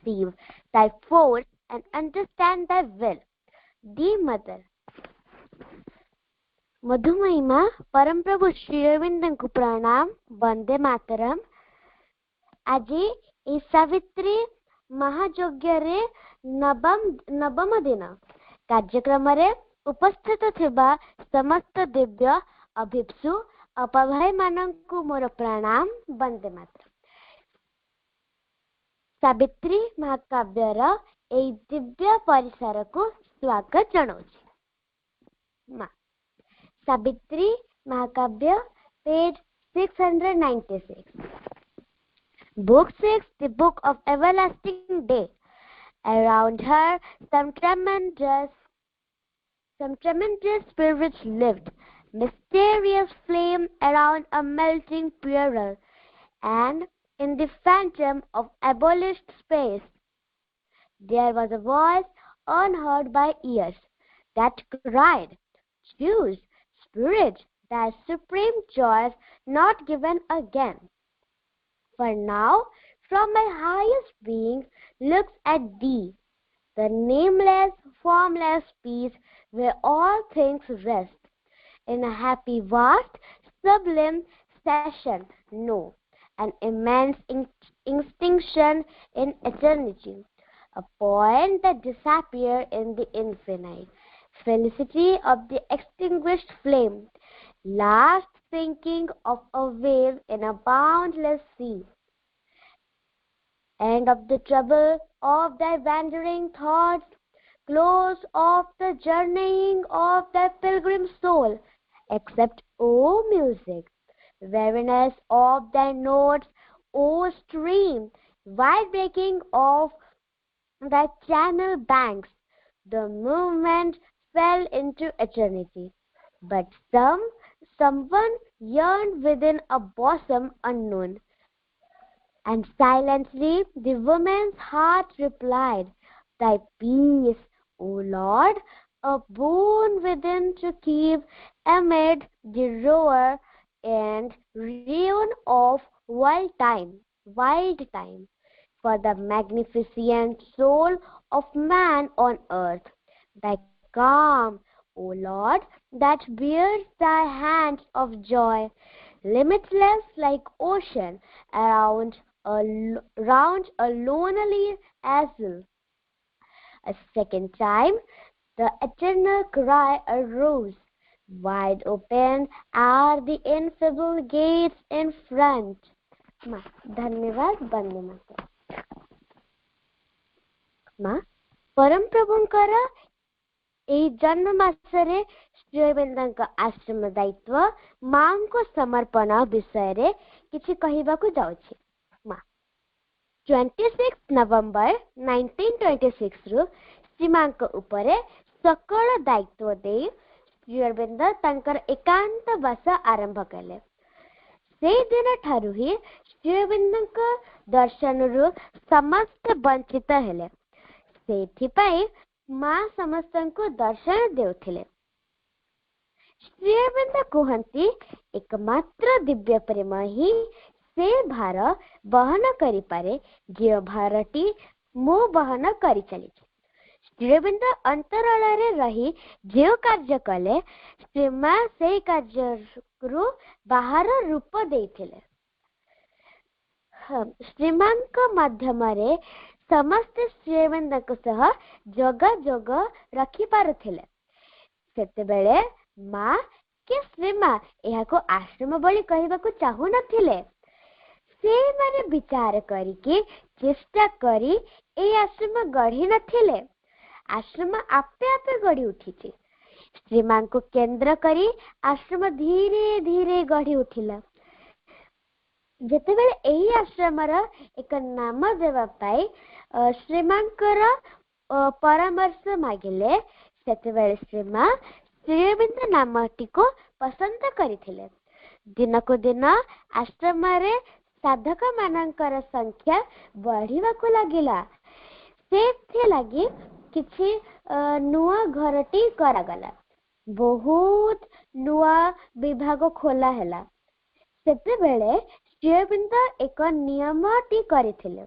perceive thy force and understand thy will. Dear Mother, मधुमहिमा परम प्रभु श्री अरविंद को प्रणाम, वंदे मातरम। आज ए सावित्री महायज्ञ रे नवम दिन कार्यक्रम रे उपस्थित थिबा समस्त दिव्य अभिप्सु अपभाई मानंकु मोर प्रणाम, वंदे मातरम। सावित्री महाकाव्यर ए दिव्य परिसर को स्वागत जनाऊछि। मां सावित्री महाकाव्य page 696। Book 6, the book of everlasting day. Around her some tremendous spirits lived, mysterious flame around a melting pearl, and in the phantom of abolished space there was a voice unheard by ears that cried, "Choose, Spirit, thy supreme joys not given again. For now, from my highest being looks at thee, the nameless, formless peace where all things rest. In a happy, vast, sublime session, no, an immense extinction in eternity, a point that disappears in the infinite. Felicity of the extinguished flame, last sinking of a wave in a boundless sea, end of the trouble of thy wandering thoughts, close of the journeying of thy pilgrim soul, except, O music, weariness of thy notes, O stream, wide breaking of thy channel banks, the movement fell into eternity. But someone yearned within a bosom unknown, and silently the woman's heart replied, Thy peace, O Lord, a boon within to keep amid the roar and ruin of wild time, for the magnificent soul of man on earth. Thy calm, O Lord, that bears thy hands of joy, limitless like ocean round a lonely azure. A second time, the eternal cry arose. Wide open are the ineffable gates in front. धन्यवाद, वंदे मातरम। मां परम प्रभुंकर एई जन्म मासरे श्री अरविंदଙ୍କ आश्रम दायित्व मां को समर्पण विषय रे किछि कहिबाकू जाउछि। मां 26 नवंबर 1926 रु श्रीमांक उपरे सकल दायित्व दे श्री अरविंद तांकर एकांत वास आरंभ कले। से दिन ठारू ही श्री अरविंदଙ୍କ दर्शनरु समस्त वंचित हेले। सेथिपाई मां समस्तଙ୍କୁ दर्शन देउथिले। श्री अरविंद कहନ୍ତି एकमात्र दिव्य प्रेम ही से भार बहन करि पारे जे भारटी मो बहन करि चली। श्री अरविंद अंतराल रे रही जे कार्य कले श्रीमा से कार्यरु बाहर रूप देथिले। श्रीमांक माध्यम रे समस्त श्री अरविंदଙ୍କ सह जोगाजोग रखि पारुथिले। सेतेबेले मां के श्रीमा एहाको आश्रम बोली कहिबाकू चाहू नथिले। से माने विचार करिके चेष्टा करी ए आश्रम गढ़ी नथिले। आश्रम आपे आपे गढ़ी उठिछि। श्रीमान को केंद्र करी आश्रम धीरे धीरे गढ़ी उठिला। जेतेबेले एही आश्रमर एक नाम देवा पाई श्रीमांकर परामर्श मागिले सेतेबेले श्रीमा श्री अरविंद नामटी को पसंद करिथिले। दिन को दिन आश्रम रे साधक मानकर संख्या बढ़िबाकू लागिला। सेथि लागि किछि नुआ घरटी करागला। बहुत नुआ विभाग खोला हैला। सेतेबेले श्री अरविंद एक नियमटी करिथिले।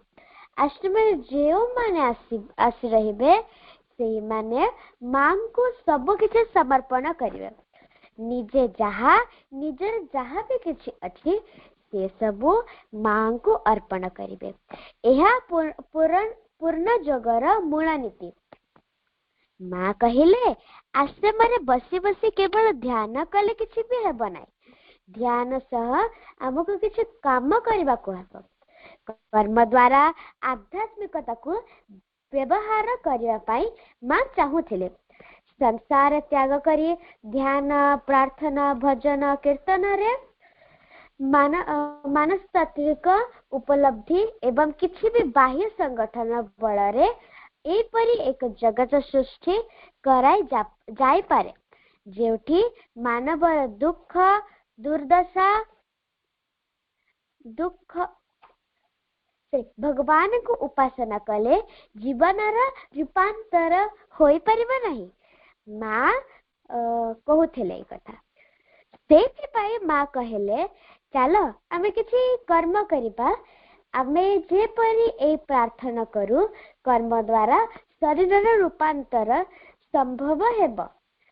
आश्रम जो माने आसी रहिबे से माने मां को सब किछि समर्पण करिवे निजे जहा निजर जहा भी किछि अछि से सब मां को अर्पण करिवे एहा पूर्ण जगर मूल नीति माँ कहिले आश्रम रे बसी बसी केवल ध्यान कले किछि भी हेब नाही ध्यान सह हमको किछि काम करबा को हेब कर्म द्वारा आध्यात्मिकता को व्यवहार करबा पई माँ चाहुथिले संसार त्याग करी ध्यान प्रार्थना भजन कीर्तन रे मानसतात्विक उपलब्धि एवं किछि भी बाह्य संगठन बल रे एपरी एक जगत सृष्टि कराई जाई पारे जेउठी मानव दुख दुर्दशा दुख से भगवान को उपासना कले जीवन रूपांतर होई परिबा नहीं माँ कहूथिले कथा सेथिपाई माँ कहेले चलो आमे किछि कर्म करिबा आमे जेपरि ए प्रार्थना करू कर्म द्वारा शरीर रूपांतर संभव हेब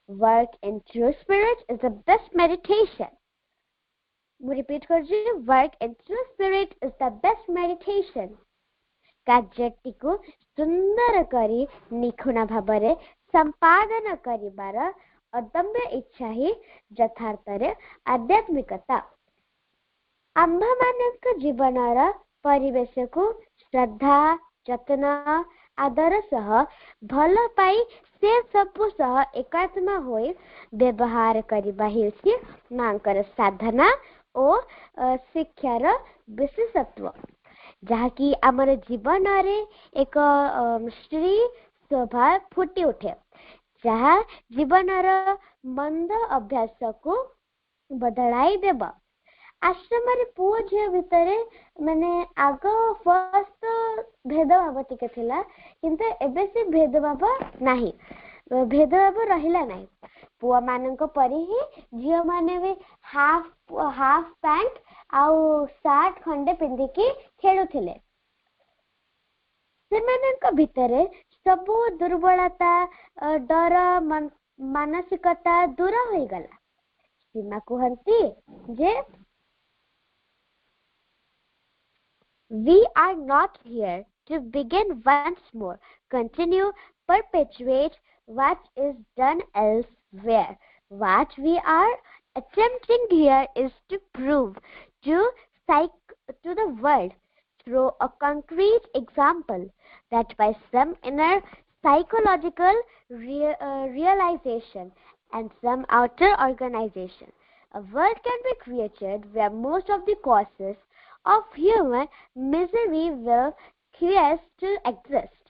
work in true spirit is the best meditation मु रिपीट करछि work in true spirit is the best meditation कार्यटी को सुंदर करी निखुण भाबरे संपादन करिबार अदम्य इच्छा ही यथार्थ रे आध्यात्मिकता आम्भ मानक जीवनर परिवेश को श्रद्धा जत्न आदर सह भल पाई से सबु सह एकात्म होई व्यवहार करिबा हेछि मांकर साधना ओ शिक्षार विशेषत्व जहा कि आमर जीवन रे एक श्री शोभा फुटी उठे जहा जीवनर मंद अभ्यास को बदलाई देबा आश्रम रे पुओ झियो भितरे माने आगो फर्स्ट भेदभाव टिके थिला किंतु एबे से भेदभाव नाही भेदभाव रहिला नाही पुओ मानक परि ही झियो माने भी हाफ पैंट आउ शर्ट खंडे पिंधि की खेलुथिले सेमानक भितरे सब दुर्बलता डर मानसिकता दूर होई गला सीमा कहंती जे we are not here to begin once more continue perpetuate what is done elsewhere what we are attempting here is to prove to the world through a concrete example that by some inner psychological realization and some outer organization a world can be created where most of the causes of human misery will cease to exist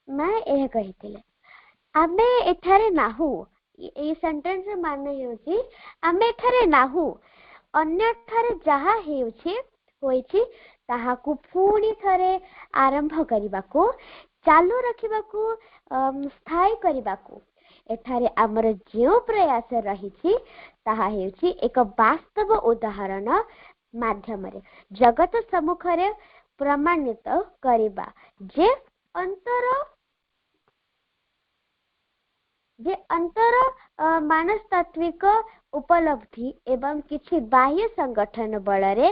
मैं यह कहिथिले आमे एठारे नाहु a sentence माने हेउची आमे एठारे नाहु अन्य ठारे जहा हेउची होईची ताहाकू पुणी थरे आरंभ करिबाकू चालू रखिबाकू स्थायी करिबाकू एठारे हमर जो प्रयास रहिछि ताहा हेउची एक वास्तव उदाहरण माध्यम रे जगत सम्मुख रे प्रमाणित करिबा जे अंतर मानसतात्विक उपलब्धि एवं किछि बाह्य संगठन बल रे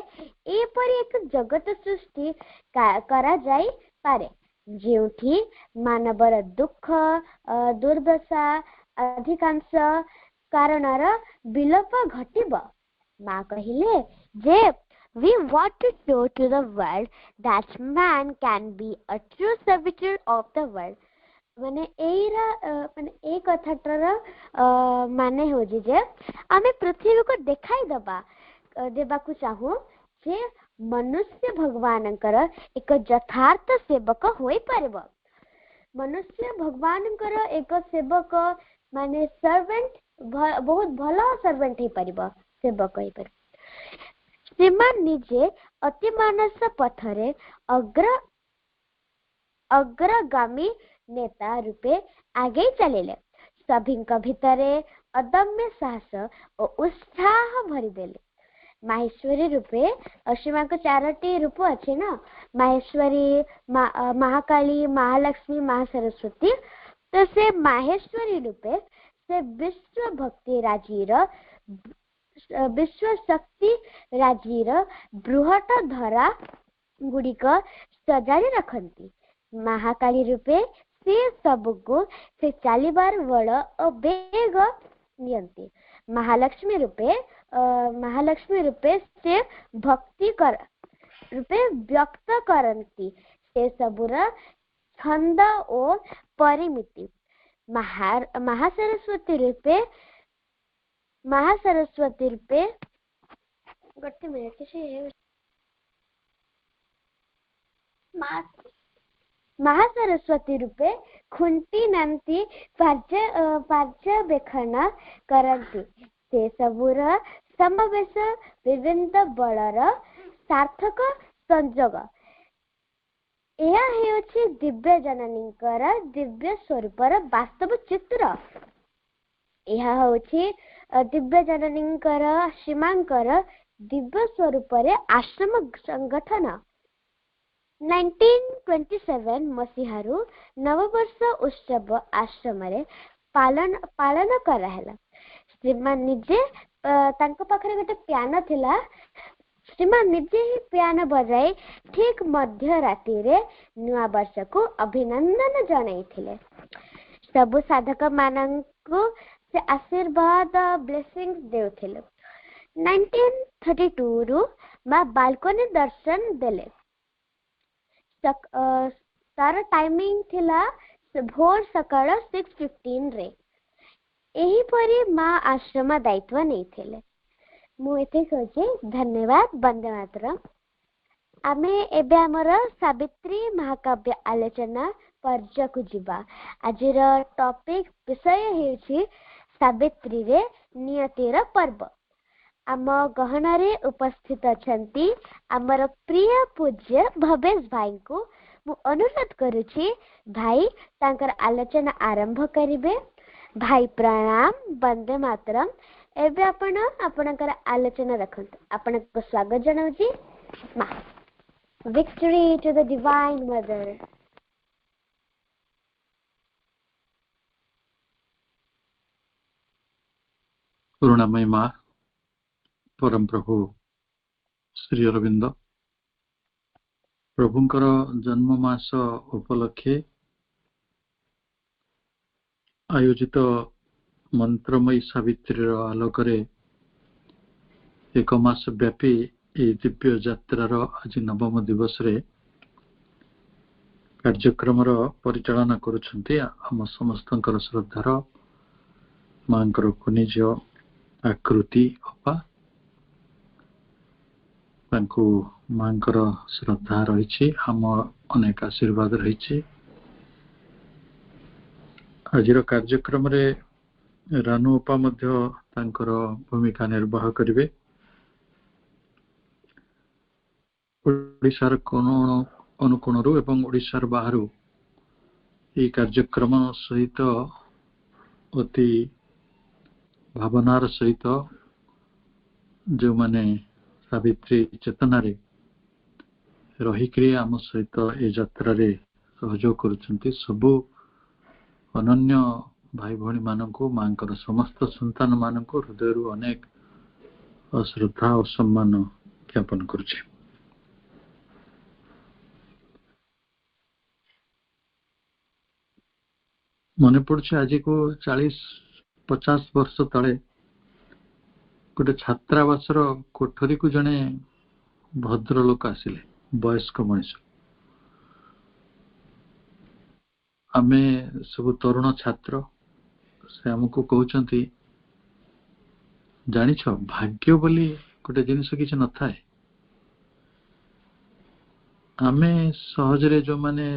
एपरि एक जगत सृष्टि करा जाई पारे जेउठी मानवर दुख दुर्दशा अधिकांश कारणर विलोप घटिब माँ कहिले जे we want to show to the world that man can be a true servitor of the world माने एरा माने ए कथाटर माने हो जे आमे पृथ्वी को देखाई देबा को चाहू जे मनुष्य भगवानकर एक यथार्थ सेवक होई परबो मनुष्य भगवानकर एक सेवक माने सर्वेंट बहुत भलो सर्वेंट हे परबो सेवक हे पर श्रीमान निजे अति मानस पथरे अग्रगामी नेता रूपे आगे चलेले सभी भितरे अदम्य साहस और उत्साह भरी देले माहेश्वरी रूपे अश्विमा को 4टी रूप अच्छे ना माहेश्वरी महाकाली महालक्ष्मी महासरस्वती तो से माहेश्वरी रूपे से विश्व भक्ति राजीर विश्व शक्ति राजीर बृहत धरा गुड़िक सजाड़ी रखती महाकाली रूपे से सबको से चलिबार बल और बेग नियंती महालक्ष्मी रूपे से भक्ति कर रूपे व्यक्त करती से सबुर छंद और परिमिति महासरस्वती रूपे गोटे मिनट महासरस्वती रूपे खुंटी नांती पर्यवेक्षण करती से सबुर समावेश विभिन्न बलर सार्थक संजोग यह हेउछि दिव्य जननींकर दिव्य स्वरूपर वास्तव चित्र यह होछि दिव्य जननींकर श्रीमांकर दिव्य स्वरूपर आश्रम संगठन 1927 मसीहारू नववर्ष उत्सव आश्रम रे पालन कराहेला श्रीमान निजे तांको पाखरे गोटे पियानो थिला श्रीमान निजे ही पियानो बजाई ठीक मध्य राति रे नुआ वर्ष को अभिनंदन जणाइथिले सब साधक माननको से आशीर्वाद ब्लेसिंग्स देउथिले 1932 रु मा बालकोनी दर्शन देले तार टाइमिंग थिला भोर सकाळ 6:15 रे एही परी मां आश्रम दायित्व नहीं थिले मु एते कहजे धन्यवाद वंदे मातरम आमे एबे हमर सावित्री महाकाव्य आलोचना पर्याय को जिबा आजिर टॉपिक विषय हेछि सावित्री रे नियतिर पर्व आम गहनारे उपस्थित अछंती आमर प्रिय पूज्य भवेश भाई को मु अनुरोध करुछि भाई तांकर आलोचना आरंभ करिवे भाई प्रणाम वंदे मातरम एबे आपणकर आलोचना रखंत आपनको स्वागत जनाउछि मा victory to the divine mother करुणामयी माँ परम प्रभु श्री अरविंद प्रभुंकर जन्म मास उपलक्षे आयोजित मंत्रमयी सावित्री आलोकरे एक मास व्यापी दिव्य यात्रार आज नवम दिवस रे कार्यक्रम परिचालना करुछंती आम समस्तंकर श्रद्धार मांकर खनिज आकृति अपा तांको मांकर श्रद्धा रही आम अनेक आशीर्वाद रही आजिर कार्यक्रम रे रानू अपा मध्य तांकर भूमिका निर्वाह करिवे ओडिशार कोन अनुकोणरू एवं ओडिशार बाहरु ये कार्यक्रम सहित अति भावनार सहित जो माने सावित्री चेतना रे रही आम सहित ए यात्रा रे सहयोग करुछंती सबु अनन्य भाई भौणी मानकु मांकर समस्त संतान मानकु हृदयरु अनेक श्रद्धा और सम्मान ज्ञापन करुछे मने पड़छे आज को 40-50 वर्ष तले गोटे छात्रावासर कोठरी को जने भद्र लोक आसिले वयस्क मनीष आमे सब तरुण छात्र से हमको कहउचंती जानिछ भाग्य बोली गोटे जिनिस किछ न थाए आमे सहजरे जो माने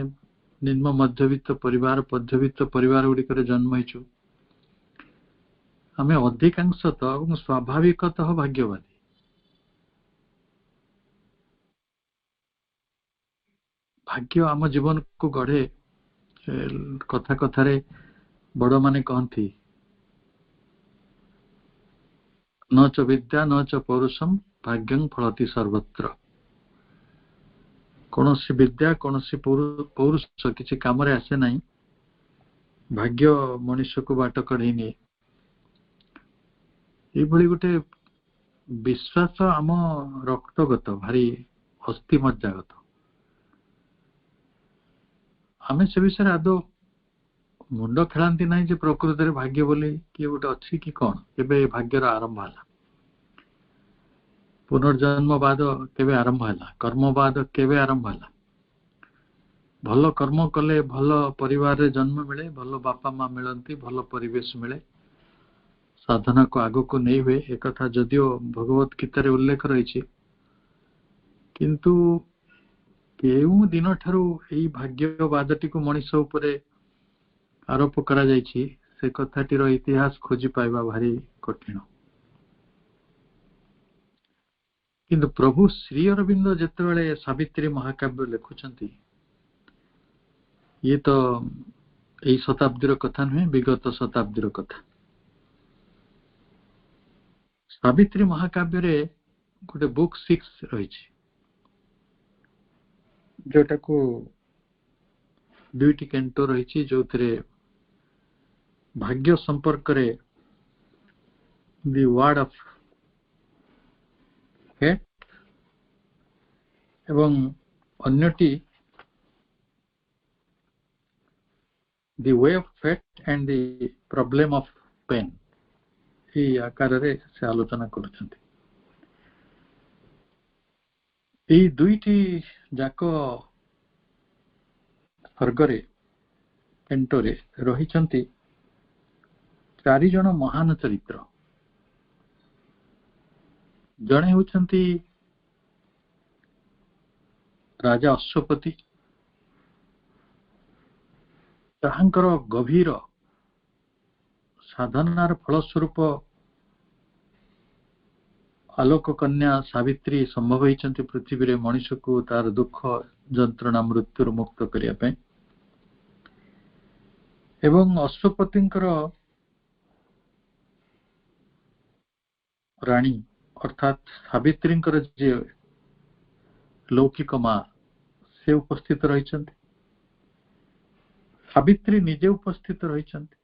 निम्न मध्यवित्त परिवार गुड़िकर जन्म होइछु आमे अधिकांशतः और स्वाभाविकतः भाग्यवादी भाग्य आम जीवन को गढ़े कथा कथारे बड़ माने कहती न च विद्या न च पौरुषम भाग्यं फलति सर्वत्र। कौनसी विद्या कौनसी पौरुष किसी काम रे आसे नहीं, भाग्य मनुष्य को बाट कढ़ी निए। ये गोटे विश्वास आम रक्तगत भारी अस्थि मज्जागत। आम से विषय आदौ मुंड खेलांती नहीं जे प्रकृति रे भाग्य बोली किए गोटे अच्छी कि कौन केबे भाग्यर आरंभ है, पुनर्जन्म बाद केबे आरंभ है, कर्म बाद केबे आरंभ है। भल कर्म कले भल परिवार रे जन्म मिले, भल बापा माँ मिलती, भल परिवेश मिले, साधना को आग को नहीं हुए। एक कथा जदियो भगवत गीता रे उल्लेख रही, किंतु केउ दिन ठारू एई भाग्यवादटी को मनीष उपरे आरोप करा जायछि, से कथाटीर इतिहास खोजी पाइबा भारी कठिन। किंतु प्रभु श्री अरविंद जेतेबेले सावित्री महाकाव्य लिखुछंती, ये तो यही शताब्दीर कथा नुहे, विगत शताब्दीर कथा। सावित्री महाकाव्य रे गोटे बुक 6 रही, जोटा को दुईटी कैंटो रही, जो भाग्य संपर्क रे द वर्ड ऑफ फेट एवं अन्यटी the way of fate and the problem of pain, ये आकार रे से आलोचना करुछंती। ये दुईटी जाको स्वर्गरे केंटोरे रहिछंती चारि जन महान चरित्र। जणे होछंती राजा अश्वपति, ताहांकर गभीर साधनार फलस्वरूप आलोक कन्या सावित्री संभव होइछंती पृथ्वी रे मनुष्य को तार दुख जंत्रणा मृत्यु मुक्त करिया पे। एवं अश्वपतिंकर रानी अर्थात सावित्रींकर जे लौकिक माँ से उपस्थित रहिछंती, सावित्री निजे उपस्थित रहिछंती।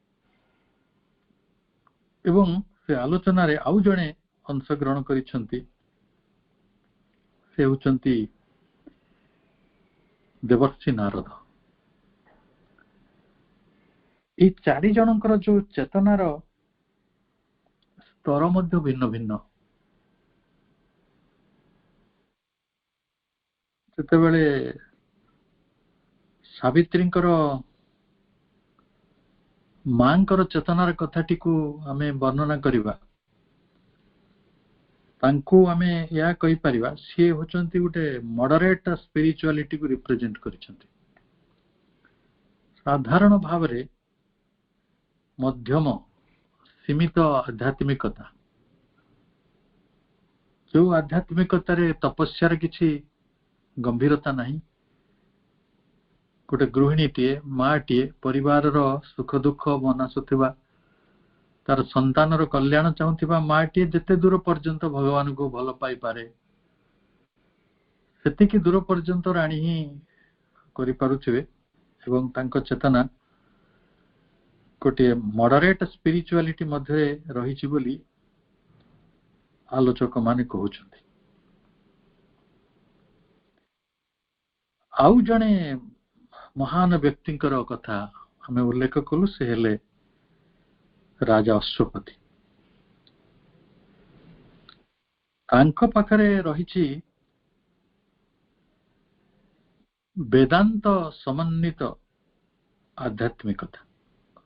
एवं से आलोचना रे आउ जणे अंशग्रहण करिछंती, से होचंती देवर्षि नारद। ये चारि जनकर जो चेतनार स्तर मध्य भिन्न भिन्न। सेतेबेले सावित्रींकर मांकर चेतनार कथाटी को आमे वर्णना करिबा, तांको आमे या कहि परिबा से होचंती गोटे मॉडरेट स्पिरिचुअलिटी को रिप्रेजेंट करिसंती। साधारण भाव रे मध्यम सीमित आध्यात्मिकता, जो आध्यात्मिकता रे तपस्यार किछि गंभीरता नहीं। गोटे गृहिणीटीए माटीए परिवार सुख दुख मनासुवा, तार संतान कल्याण चाहूथिबा माटीए जेते दूर पर्यंत भगवान को भल पाई पारे, सेतिकी दूर पर्यंत राणी ही करि पारुथिबे। एवं तांको चेतना गोटे मॉडरेट स्पिरिचुअलिटी मध्य रही बोली आलोचक माने कहउछंती। आउ जणे महान व्यक्तिंकर कथा हमें उल्लेख कलु, से हेले राजा अश्वपति। तांको पाखरे रहिछि वेदांत समन्वित आध्यात्मिकता।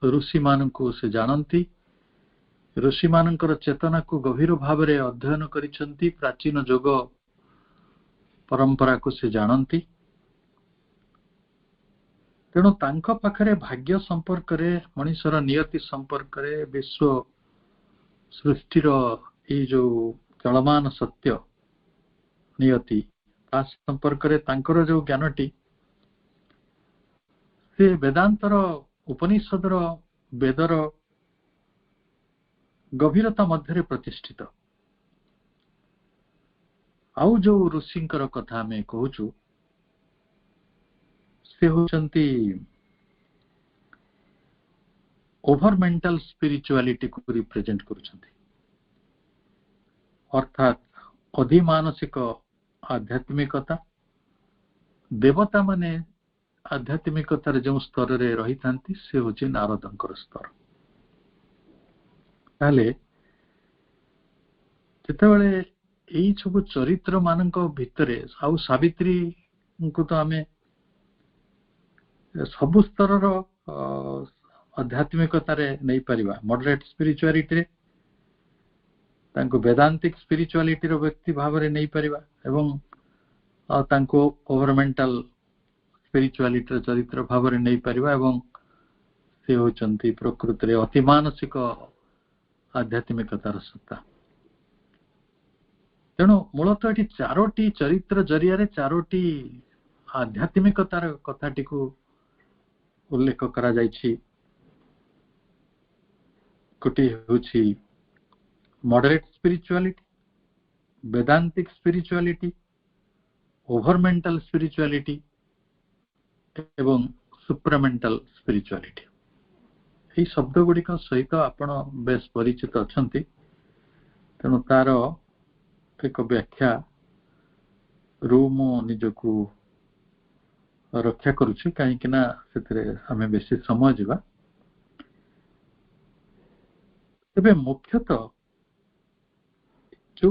ऋषि मानकु से जानती, ऋषि मानकर चेतना को गभीर भाव रे अध्ययन करिसंती, प्राचीन जोग परंपरा को से जानती। तेणु तांको पाखरे भाग्य संपर्क रे, मनुष्यर नियति संपर्क रे, विश्व सृष्टिर ये जो चलमान सत्य नियति ता संपर्क रे तांकर जो ज्ञानटी से वेदांतर उपनिषदर वेदर गभीरता मध्य प्रतिष्ठित। आउ जो ऋषिंकर कथा आमे कहूचु से होचंती ओभर मेंटल स्पिरिचुअलिटी को रिप्रेजेंट करुचंती, अर्थात अधिमानसिक आध्यात्मिकता। देवता माने आध्यात्मिकतार जो स्तर रे रही थांती से होची नारदंकर स्तर। ताले जेतेबेले एई सब चरित्र मानक भितरे आउ सावित्री को तो आमे सब स्तर आध्यात्मिकतार नहीं पारिबा। मॉडरेट स्पिरिचुअलिटी रे तांको वेदांतिक स्पिरिचुअलिटी रो व्यक्ति भाव रे नहीं पारिबा एवं तांको ओवर मेंटल स्पिरिचुअलिटी रो चरित्र भाव रे नहीं पारिबा एवं से होचंती प्रकृति रे अति मानसिक आध्यात्मिकतार सत्ता। तेणु मूलतः एटी चारोटी चरित्र जरिया रे चारोटी आध्यात्मिकतार कथाटी को उल्लेख करा जायछि। गोटे होछि moderate spirituality, वेदांतिक spirituality, over mental spirituality एवं सुप्रामेंटल स्पिरिचुअलिटी। यही शब्द गुड़िक सहित आपण बेस परिचित अछंती, तेणु तार एक व्याख्या रूम निजकू रक्षा करुछि कहीं आमे बेसी समय जीवा। तेबे मुख्यतः जो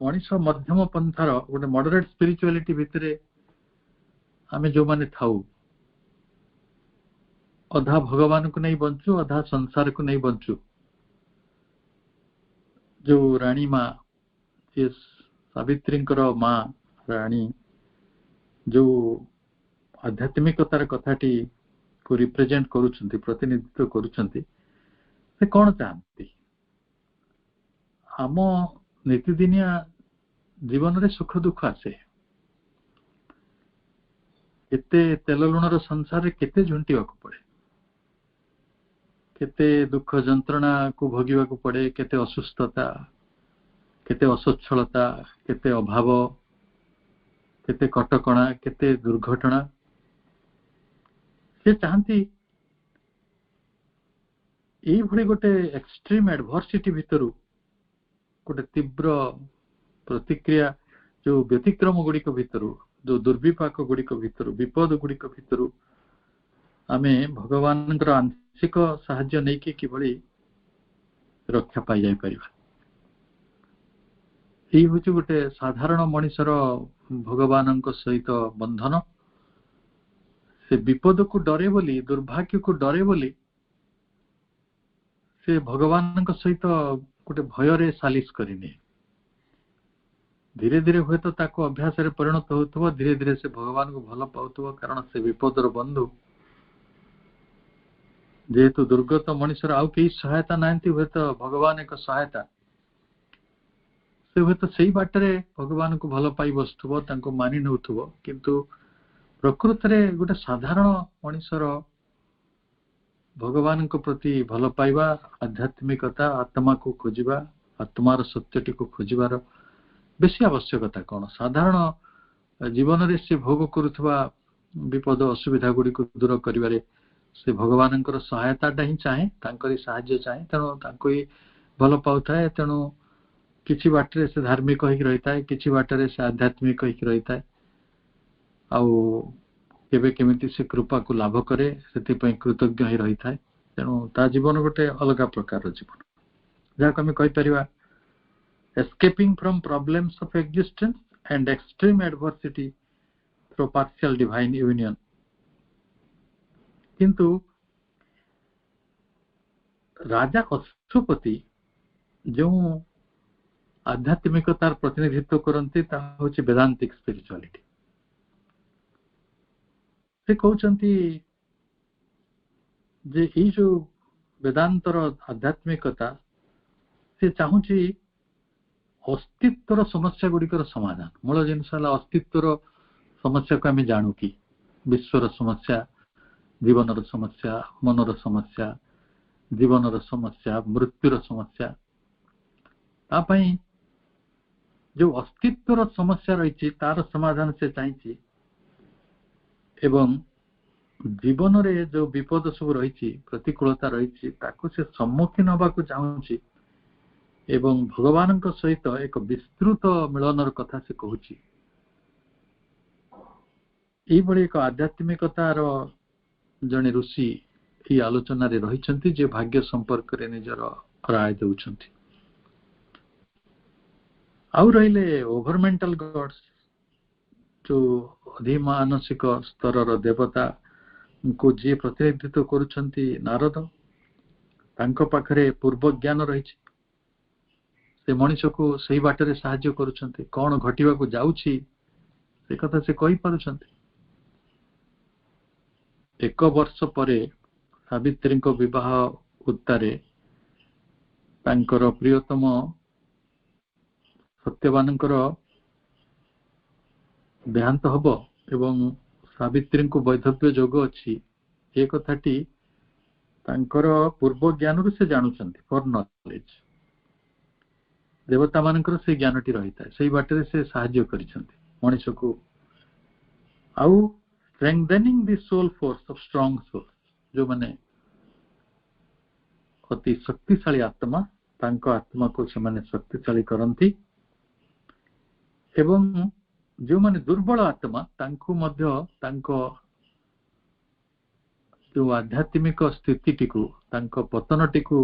मनीष मध्यम पंथार गोटे मॉडरेट स्पिरिचुअलिटी भितरे आमे जो माने थाउ अधा भगवान को नहीं बंचु अधा संसार को नहीं बंचु। जो रानी माँ ये सावित्रींकर माँ रानी जो आध्यात्मिकतार कथाटी को रिप्रेजेंट करुछंती, प्रतिनिधित्व करुछंती, से कौन चाहती आम नीतिदिनिया जीवन रे सुख दुख आसे। केते तेल लुणर संसार केते झुंटिवा को पड़े, केते दुख जंत्रणा को भोगिवा को पड़े, केते असुस्थता, केते असच्छलता, केते अभाव, केते कटकणा, केते दुर्घटना। से चाहती यही भली गोटे एक्सट्रीम एडवर्सिटी भितरु गोटे तीव्र प्रतिक्रिया जो व्यतिक्रम गुड़िक भितरु जो दुर्विपाक गुड़िक भितरु विपद गुड़िक भितरु आमे भगवान आंशिक साहाय्य नहीं कि किभली रक्षा पाई जाई परिबा। यही हूँ गोटे साधारण मनीषर भगवान सहित बंधन। से विपद को डरे बोली, दुर्भाग्य को डरे बोली से भगवान सहित गोटे भय सालिश करनी। धीरे धीरे हुए तो ताको अभ्यास रे परिणत होथबो, धीरे धीरे से भगवान को भल पाउथबो, कारण से विपदर बंधु जेहेतु दुर्गत मनीषर आउ कई सहायता नांती, हुए तो भगवान एक सहायता से हुए तो सही बाटरे भगवान को भल पाई बसुथबो, तांको मानि नउथबो। किंतु प्रकृति रे गोटे साधारण मनीषर भगवान को प्रति भल पाइबा, आध्यात्मिकता, आत्मा को खोजिबा, आत्मार सत्यटी को खोजिबार बेसी आवश्यकता कौन। साधारण जीवन रे से भोग करुथबा विपद असुविधा गुड़ी को दूर करिबारे से भगवान सहायताटा ही चाहे, तांकरी साहाय्य चाहे, तेणु तांको ही भल पाउथाए। तेणु किछि बाटरे से धार्मिक होइक रहिताए, किछि बाटरे से आध्यात्मिक होइक रहिताए, आउ केबे केमिति से कृपा को लाभ करे सेति पई कृतज्ञ ही रहिताए। तेणु ता जीवन गोटे अलग प्रकार जीवन, जहाक आमे कहि परिबा escaping from problems of existence and extreme adversity through partial divine union। किंतु राजा अश्वपति जो आध्यात्मिकतार प्रतिनिधित्व करते होछि वेदांतिक स्पिरिचुअलिटी। से कहउचंती जे ई जो वेदांतर आध्यात्मिकता से चाहूची अस्तित्वर समस्या गुड़िकर समाधान। मूल जिनस अस्तित्वर समस्या को आम जानू कि विश्वर समस्या, जीवनर समस्या, मनर समस्या, जीवनर समस्या, मृत्युर समस्या। तापई जो अस्तित्वर समस्या रही तार समाधान से चाहिए एवं जीवन रे जो विपद सब रही प्रतिकूलता रही ताको से सम्मुखीन होगा चाहूँगी एवं भगवान सहित एक विस्तृत मिलनर कथा से कहूँ एक आध्यात्मिकतार जड़े ऋषि ये आलोचन रही जे भाग्य संपर्क रे निजर राय देउछंती आउ रहिले ओभरमेंटल गॉड्स जो अधिमानसिक स्तर देवता को जी प्रतिनिधित्व करुछंती नारद तांको पाखरे पूर्व ज्ञान रही से मनुष्य को सही बाटरे साहाय्य करुछंती कौन घटिबा को जाउछि से कथा से कहि पारुछंती एक वर्ष परे सावित्री को विवाह उत्तारे तांकर प्रियतम सत्यवानंकर देहांत हब एवं सावित्री को वैधव्य जोग अच्छी ये कथाटी तांकर पूर्व ज्ञान से जानुचंती फॉर नॉलेज देवता मानकर से ज्ञानटी रही था से बाटे से साहाय्य करिसंती मनुष्य को आउ strengthening the soul force of strong soul जो माने अति शक्तिशाली आत्मा तांको आत्मा को से माने शक्तिशाली करंती एवं जो माने दुर्बल आत्मा तांको मध्य तांको जो आध्यात्मिक स्थिति को तांको पतनटी को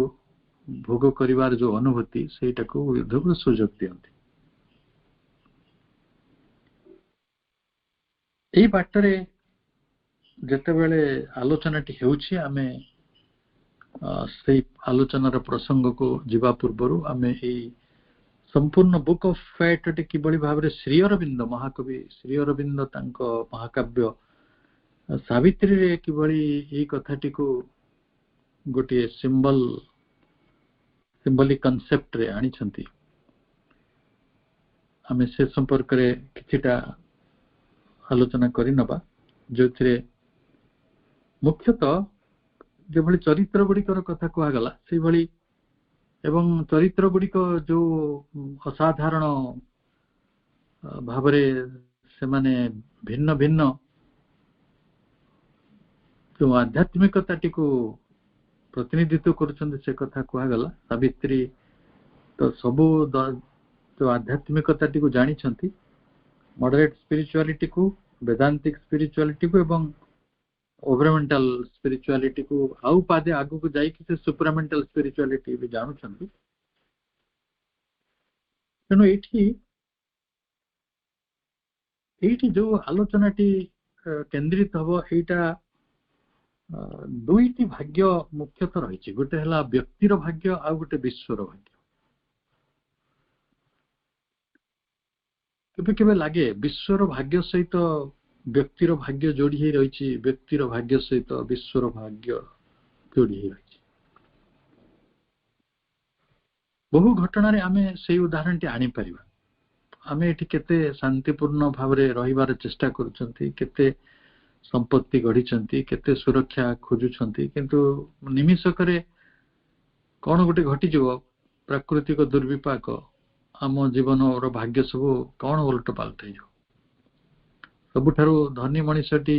भोग करिवार जो अनुभूति सेटा को युद्ध को सुजोग दियंती एई बाटरे जेते बेले आलोचनाटी हेउछि आमे से आलोचनार प्रसंग को जीवा पूर्व आमे एई संपूर्ण बुक ऑफ फैट किभली भाव श्री अरविंद महाकवि श्री अरविंद तांको महाकाव्य सावित्री रे किभली एई कथाटी को गोटे सिंबलिक कॉन्सेप्ट रे आनी छंती आमे से संपर्क रे किछिटा आलोचना करि नबा जोथिरे मुख्यतः जो भली चरित्र गुड़िकर कथा कहगला से भली एवं चरित्र गुड़िक जो असाधारण भावरे से माने भिन्न भिन्न जो आध्यात्मिकताटी को प्रतिनिधित्व करुछंती से कथा कहगला सावित्री तो सबु जो आध्यात्मिकताटी को जानी छंती मॉडरेट स्पिरिचुअलिटी को वेदांतिक स्पिरिचुअलिटी को एवं ओवरमेंटल स्पिरिचुअलिटी को आउ पादे आगु को जाई कि से सुपरामेंटल स्पिरिचुअलिटी भी जानू छंती तेनो एठी जो आलोचनाटी केंद्रित हबो एटा दुईटी भाग्य मुख्यतः रही गोटे हला व्यक्तिर भाग्य आ गोटे विश्वर भाग्य केबे केबे लागे विश्वर भाग्य सहित व्यक्तिर भाग्य जोड़ी रही व्यक्तिर भाग्य सहित विश्वर भाग्य जोड़ी रही बहु घटना रे आमे से उदाहरण टी आनी परिबा आमे एठी केते शांतिपूर्ण भाव रे रहिबार चेष्टा करूछंती केते संपत्ति गढ़ी केते सुरक्षा खोजुछंती किंतु निमिषकरे कौन गोटे घटी जीव प्राकृतिक दुर्विपाक आम जीवन और भाग्य सब कौन उलट पालट हो सबुठारु धनी मनीषटी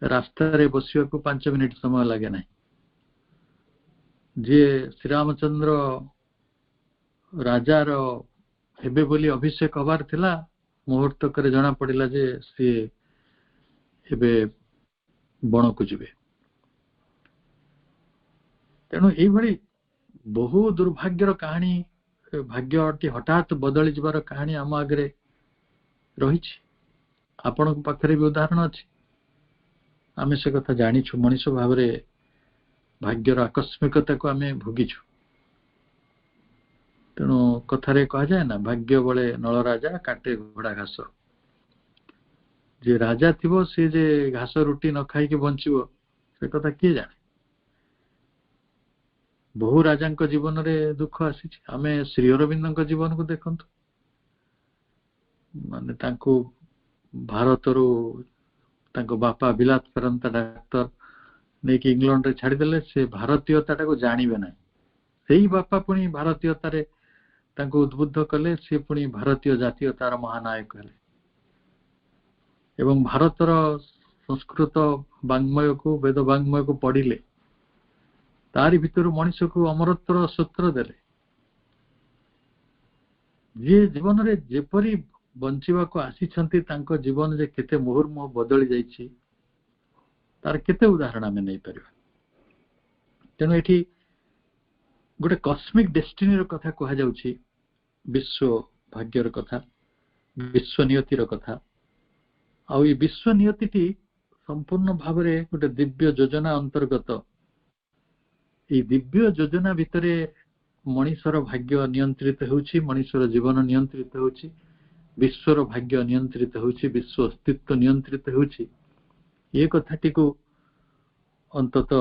रास्ता रे बसिया को 5 मिनिट समय लगे ना जे श्री रामचंद्र राजार हेबे बोली अभिषेक हबार थिला मुहूर्त करे जना पड़िला जे सी हेबे बण को जिबे तेणु एई भली बहु दुर्भाग्यर कहानी भाग्यटी हठात बदली जबार कहानी आम आगे रही आपण पाखरे भी उदाहरण अच्छी आमे से कथा जानिछु मनीष भाव रे भाग्यर आकस्मिकता को आमे भोगिछु तेणु कथारे कहा जाए ना भाग्य बळे नळ राजा काटे घोड़ा घास जे राजा थिबो से जे घास रुटी न खाई के बंचिबो से कथा किए जाने बहु राजा जीवन रे दुख आसी आमे श्री अरविंद जीवन को देखंतु माने तांको भारत रो तांको बापा बिलात फेरंता डाक्टर ने कि इंग्लैंड रे छाड़ी देले से भारतीयता को जानिबे ना सेही बापा पुनी भारतीयता रे उद्बुद्ध कले सी पुणी भारतीय जातीयतार महानायक हेले एवं भारतर संस्कृत वाङ्मय को वेद वाङ्मय को पढ़िले तारि भितर मनुष्य को अमरत्वर सूत्र देले जे जीवन रे जेपरी बंचिबा को आसीछंती तांको जीवन जे केते मुहुर्मुह बदली जाईछि तार केते उदाहरण आमे नै परिबा तेनु एठी गोटे कॉस्मिक डेस्टिनी रो कथा कहा जाउछि विश्व भाग्यर कथा विश्व नियतिर कथा आउ ये विश्व नियतिटी संपूर्ण भावरे गोटे दिव्य योजना अंतर्गत ये दिव्य योजना भितरे मनुष्यर भाग्य नियंत्रित होउछि मनुष्यर जीवन नियंत्रित होउछि विश्वर भाग्य नियंत्रित होउछि विश्व अस्तित्व नियंत्रित होउछि ये कथाटी को अंतत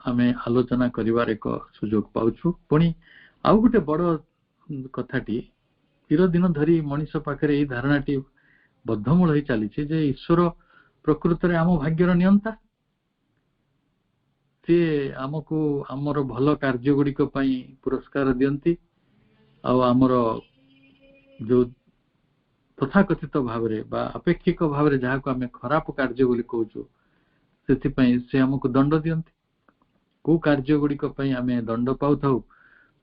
आमे आलोचना करिवार एक सुजोग पाउछु पुणी आउ गोटे बड़ कथाटी चिर दिन धरी मनुष्य पाखरे ए धारणाटी बद्धमूल होई चलीछि जे ईश्वर प्रकृत रे आम भाग्यर नियंता से आमको आमर भल कार्य गुड़िक पुरस्कार दियंती आमर जो तथाकथित भाव बा अपेक्षिक भाव जहाँ को आम खराब कार्य बोली कहूँ से आमको दंड दियंती को कार्य गुड़िक आम दंड पाऊ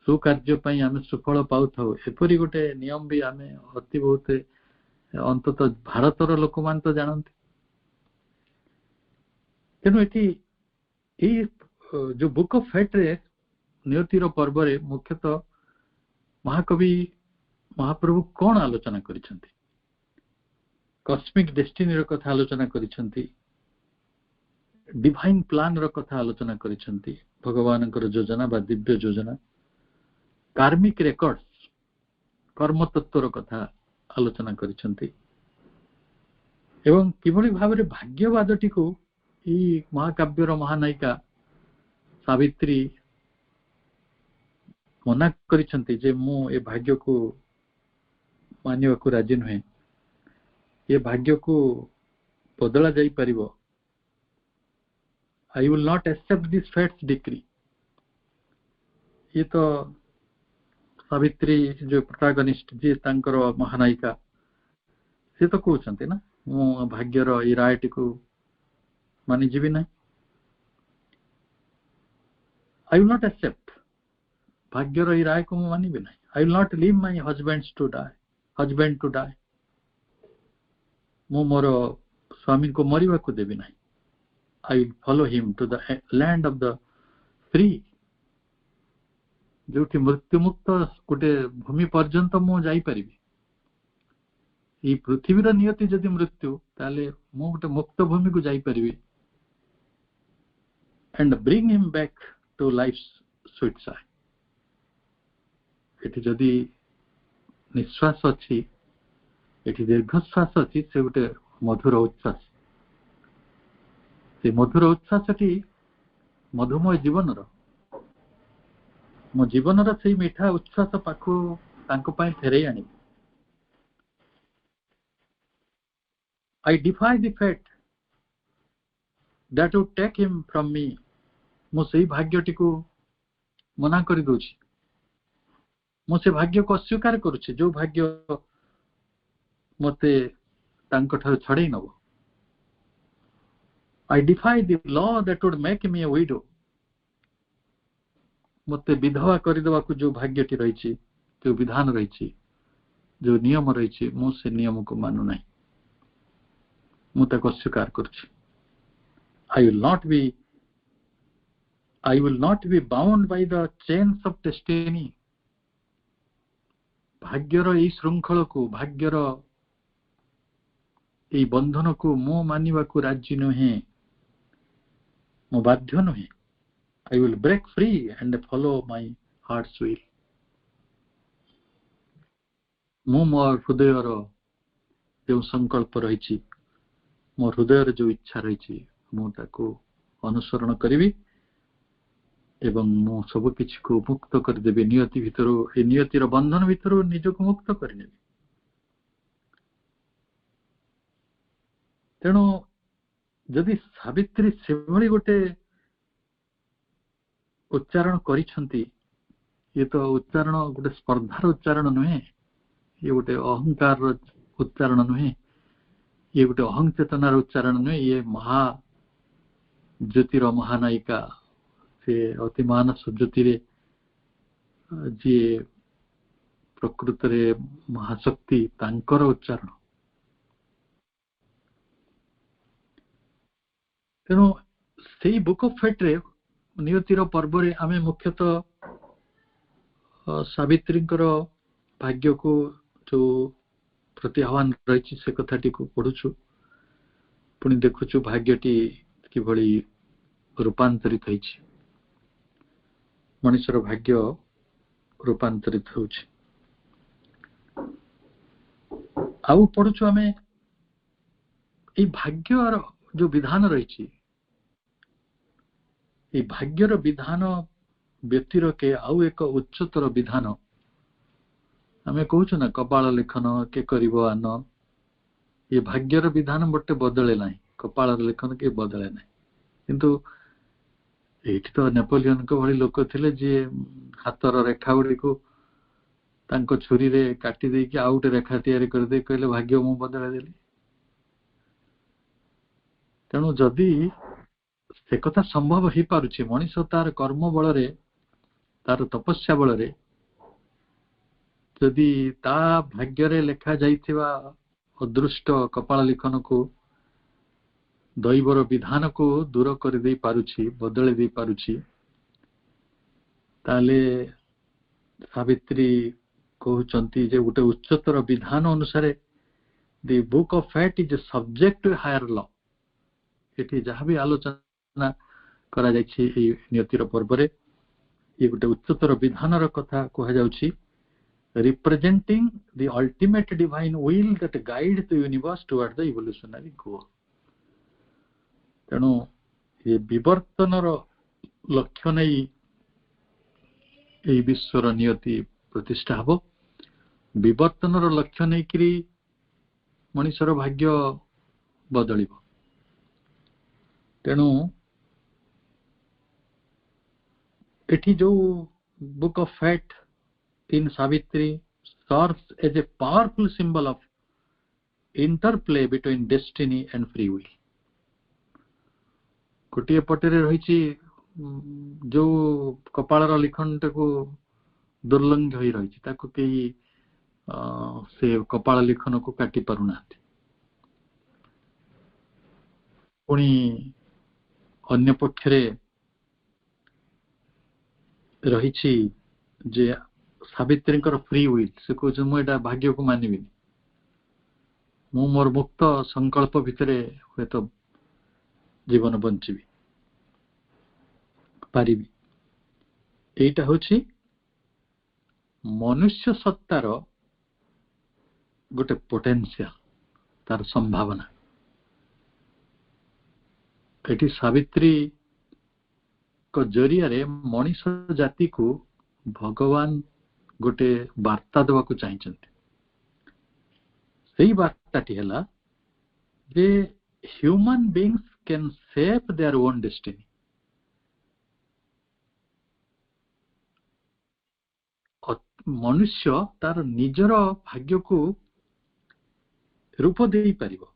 सु कार्य आम सुफल पाऊ एपरी गोटे नियम भी आम अति बहुत अंतत भारतर लोक मान तो जानते तेणु ये जो बुक ऑफ फेट रे नियतिर पर्व रे मुख्यतः महाकवि महाप्रभु कौन आलोचना करिसेंती कॉस्मिक डेस्टिनी रो कथा आलोचना करिसेंती डिवाइन प्लान रो कथा आलोचना करिसेंती भगवान योजना बा दिव्य योजना कार्मिक रेकॉर्ड्स कर्म तत्व रो कथा आलोचना करिसेंती एवं किभली भाव रे भाग्यवादटी को ई महाकाव्यर महानायिका सावित्री मना करिसेंती जे मु ए भाग्य को मानिवा को राजी नुहे ये भाग्य को बदला जाई परिबो I will not accept this fate's decree ये तो सावित्री जो प्रोटैगनिस्ट जे तांकर महानायिका से तो कहउछंती ना मु भाग्यर ई रायटी को मानि जीवी ना आई विल नॉट एक्सेप्ट भाग्यर ई राय को मु मानिबे ना I will not leave my husband to die मु मोर स्वामी को मरिबा को देबी ना I will follow him to the land of the free जो मृत्यु मुक्त गोटे भूमि पर्यंत मु जाई परिबी ई पृथ्वीर नियति जदि मृत्यु ताले मु गोटे मुक्त भूमि को जाई परिबी and bring him back to life स्वीट साइड एठी जदि निश्वास अछि एठी दीर्घश्वास अछि से गोटे मधुर उच्छ्वास से मधुर उच्छ्वासटी मधुमय जीवन रो मो जीवन रो से मीठा उच्छ्वास पाखु तांको पई फेरै आनी I defy the fate that would take him from me मो से भाग्यटी को मना करि दोछि मो से भाग्य को अस्वीकार करूछि जो भाग्य मते तांको ठार छड़ै नबो I defy the law that would make me a widow मते विधवा करि देबा को जो भाग्यटी रहिछि जो विधान रहिछि जो नियम रहिछि मो से नियम को मानु नाही मु ताको स्वीकार करूछि I will not be bound by the chains of destiny भाग्यर ई श्रृंखल को भाग्यर ई बंधन को मो मानिबा को राजी नहे मो बाध्य नहे I will break free and follow my heart's will मो मोर हृदयर जो संकल्प रहिछि मो हृदय जो इच्छा रही मु ताको अनुसरण करी एवं मु सब किछि को मुक्त कर देबे नियति भितर ए नियतिर बंधन भितर निज को मुक्त कर नेबे तेणु जदि सावित्री से भली गोटे उच्चारण करिसंती ये तो उच्चारण गोटे स्पर्धार उच्चारण नुहे, ये गोटे अहंकार उच्चारण नुहे, ये गोटे अहं चेतनार उच्चारण नुहे, ये महा ज्योतिर महानायिका से अति मानस ज्योति जी प्रकृत रे महाशक्ति तांकर उच्चारण। तेणु से बुक ऑफ फेट रे नियतिर पर्व रे आमे मुख्यतः सावित्री भाग्य को जो प्रति आह्वान रही से कथाटी को पढ़ुछु, पुणी देखुछु भाग्यटी किभଳି रूपांतरित होइछि, मनुष्यर भाग्य रूपांतरित होउछि। आउ पढ़ुछु आमे ए भाग्यर जो विधान रही, ये भाग्यर विधान व्यक्तिर के आउ एक उच्चतर विधान आमे कहूछु ना, कपाल लेखन के करिवो आन, ये भाग्यर विधान बटे बदले नाही, कपाल लेखन के बदले नाही। किंतु एठी तो नेपोलियन को भली लोक थिले जे हातर रेखा गुडी को तांको छुरी रे काटी दे कि आउट रेखा तैयारी कर दे, कहले भाग्य मु बदले देली। तेणु जदि से कथा संभव हो पारुछि, मनीष तार कर्म बल रे, तार तपस्या बल रे जदि ता भाग्य रे लेखा जाइथिबा अदृष्ट कपाल लिखन को दैवर विधान को दूर कर दे पारुछि, बदले दे पारुछि, ताले सावित्री कहउचंती जे गोटे उच्चतर विधान अनुसार the book of fate is subject to higher law. एठी जहाँ भी आलोचना करा जाइछि ए नियतिर पर्व रे, ये गोटे उच्चतर विधान र कथा कहा जाउछि, representing the ultimate divine will that guides the universe toward the evolutionary goal। तेणु ये विवर्तन लक्ष्य नहीं विश्वर नियति प्रतिष्ठा हम, विवर्तन लक्ष्य नहीं कि मनुष्यर भाग्य बदल। तेणु एठी जो book of fat in Savitri serves as a powerful symbol of interplay between destiny and free will। गोटे पटेरे रही जो कपाल लिखन को दुर्लंघ हो रही कई से कपाल लिखन को काटी पारुना। पुणी अन्य पक्षरे रही जे सावित्री फ्री विल, से कह मुझे भाग्य को मानवि, मु मोर मुक्त संकल्प भितर हे तो जीवन बंची पारि। एटा होछि मनुष्य सत्तार गोटे पोटेंशियल, तार संभावना। एटी सावित्री को जरिया रे मनुष्य जाति को भगवान गोटे वार्ता देवा को चाहिए। सही वार्ताटी है जे human beings can shape their own destiny. मनुष्य तार निजर भाग्य को रूप दे पारिबो,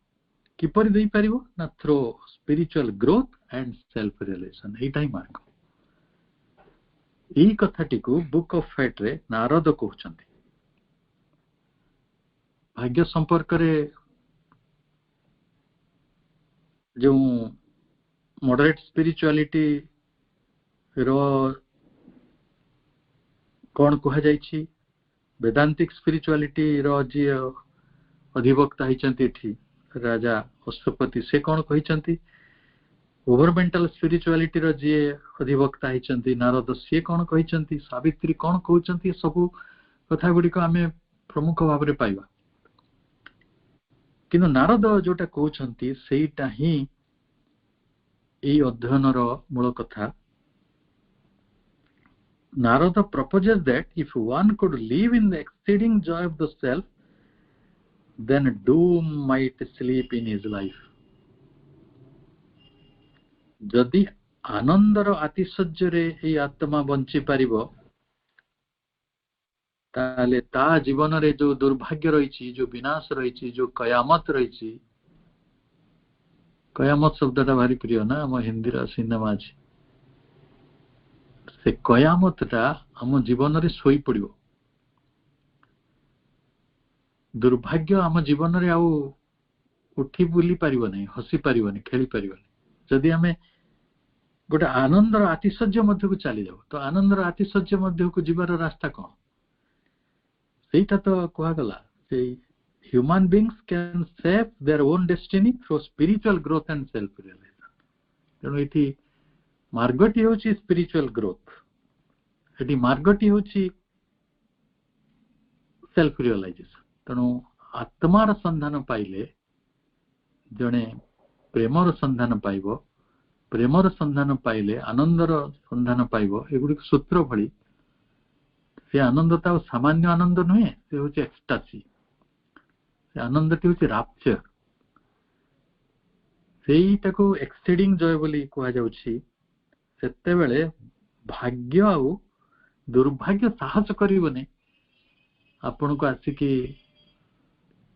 किपरि दे पारिबो ना through spiritual growth and self realisation. एटा ही मार्ग। यही कथाटी को बुक ऑफ फैट रे नारद कहउचंती। भाग्य संपर्क रे जो मॉडरेट स्पिरिचुअलिटी रो कौन कहा जाइछि, वेदांतिक स्पिरिचुअलिटी रो जी अधिवक्ता हिचंती एठी राजा अश्वपति, से कौन कहिचंती, ओवरमेंटल स्पिरिचुअलिटी रो जी अधिवक्ता हिचंती नारद, से कौन कहिचंती, सावित्री कौन कहउचंती, सब कथा गुडी को आमे प्रमुख भाव रे पाइबा। किंतु नारद जोटा कहउचंती सेटा ही एई अध्ययन रो मूल कथा। Narada proposes that if one could live in the exceeding joy of the self, then doom might sleep in his life। जदि आनंदर आतिशय्य रे एई आत्मा बंची पारिबो, ताले ता जीवन रे जो दुर्भाग्य रही, जो विनाश रही, जो कयामत रही, कयामत शब्दटा भारी प्रिय ना आम हिंदी सिनेमा अच्छी, से कयामतटा आम जीवन रे सोई पड़िबो। दुर्भाग्य आम जीवन रे आउ उठी बुली पारिबो नहीं, हसी पारिबो नहीं, खेली पारिबो नहीं। जदि आमे गोटे आनंदर आतिशଯ୍य मध्य को चली जाओ, तो आनंदर आतिशଯ୍य मध्य को जीवार रास्ता कौन? सेटा तो कहगला human beings can save their own destiny through spiritual growth and self realization. तेणु ये मार्गटी हूँ स्पिरिचुअल ग्रोथ, ये मार्गटी हूँ सेल्फ रियलाइजेशन। तेणु आत्मार संधान पाइले जड़े प्रेमर संधान पाइब, प्रेमर संधान पाइले आनंदर संधान पाइब। एगुड़िक सूत्र भली से आनंदता सामान्य आनंद नुहे, से हूँ एक्सटासी। से आनंदटी हूँ राप्चर, सेटा को एक्सीडिंग जॉय बोली कह जाउछि। सेते बेले भाग्य आउ दुर्भाग्य साहस करिवने आपण को आसिकी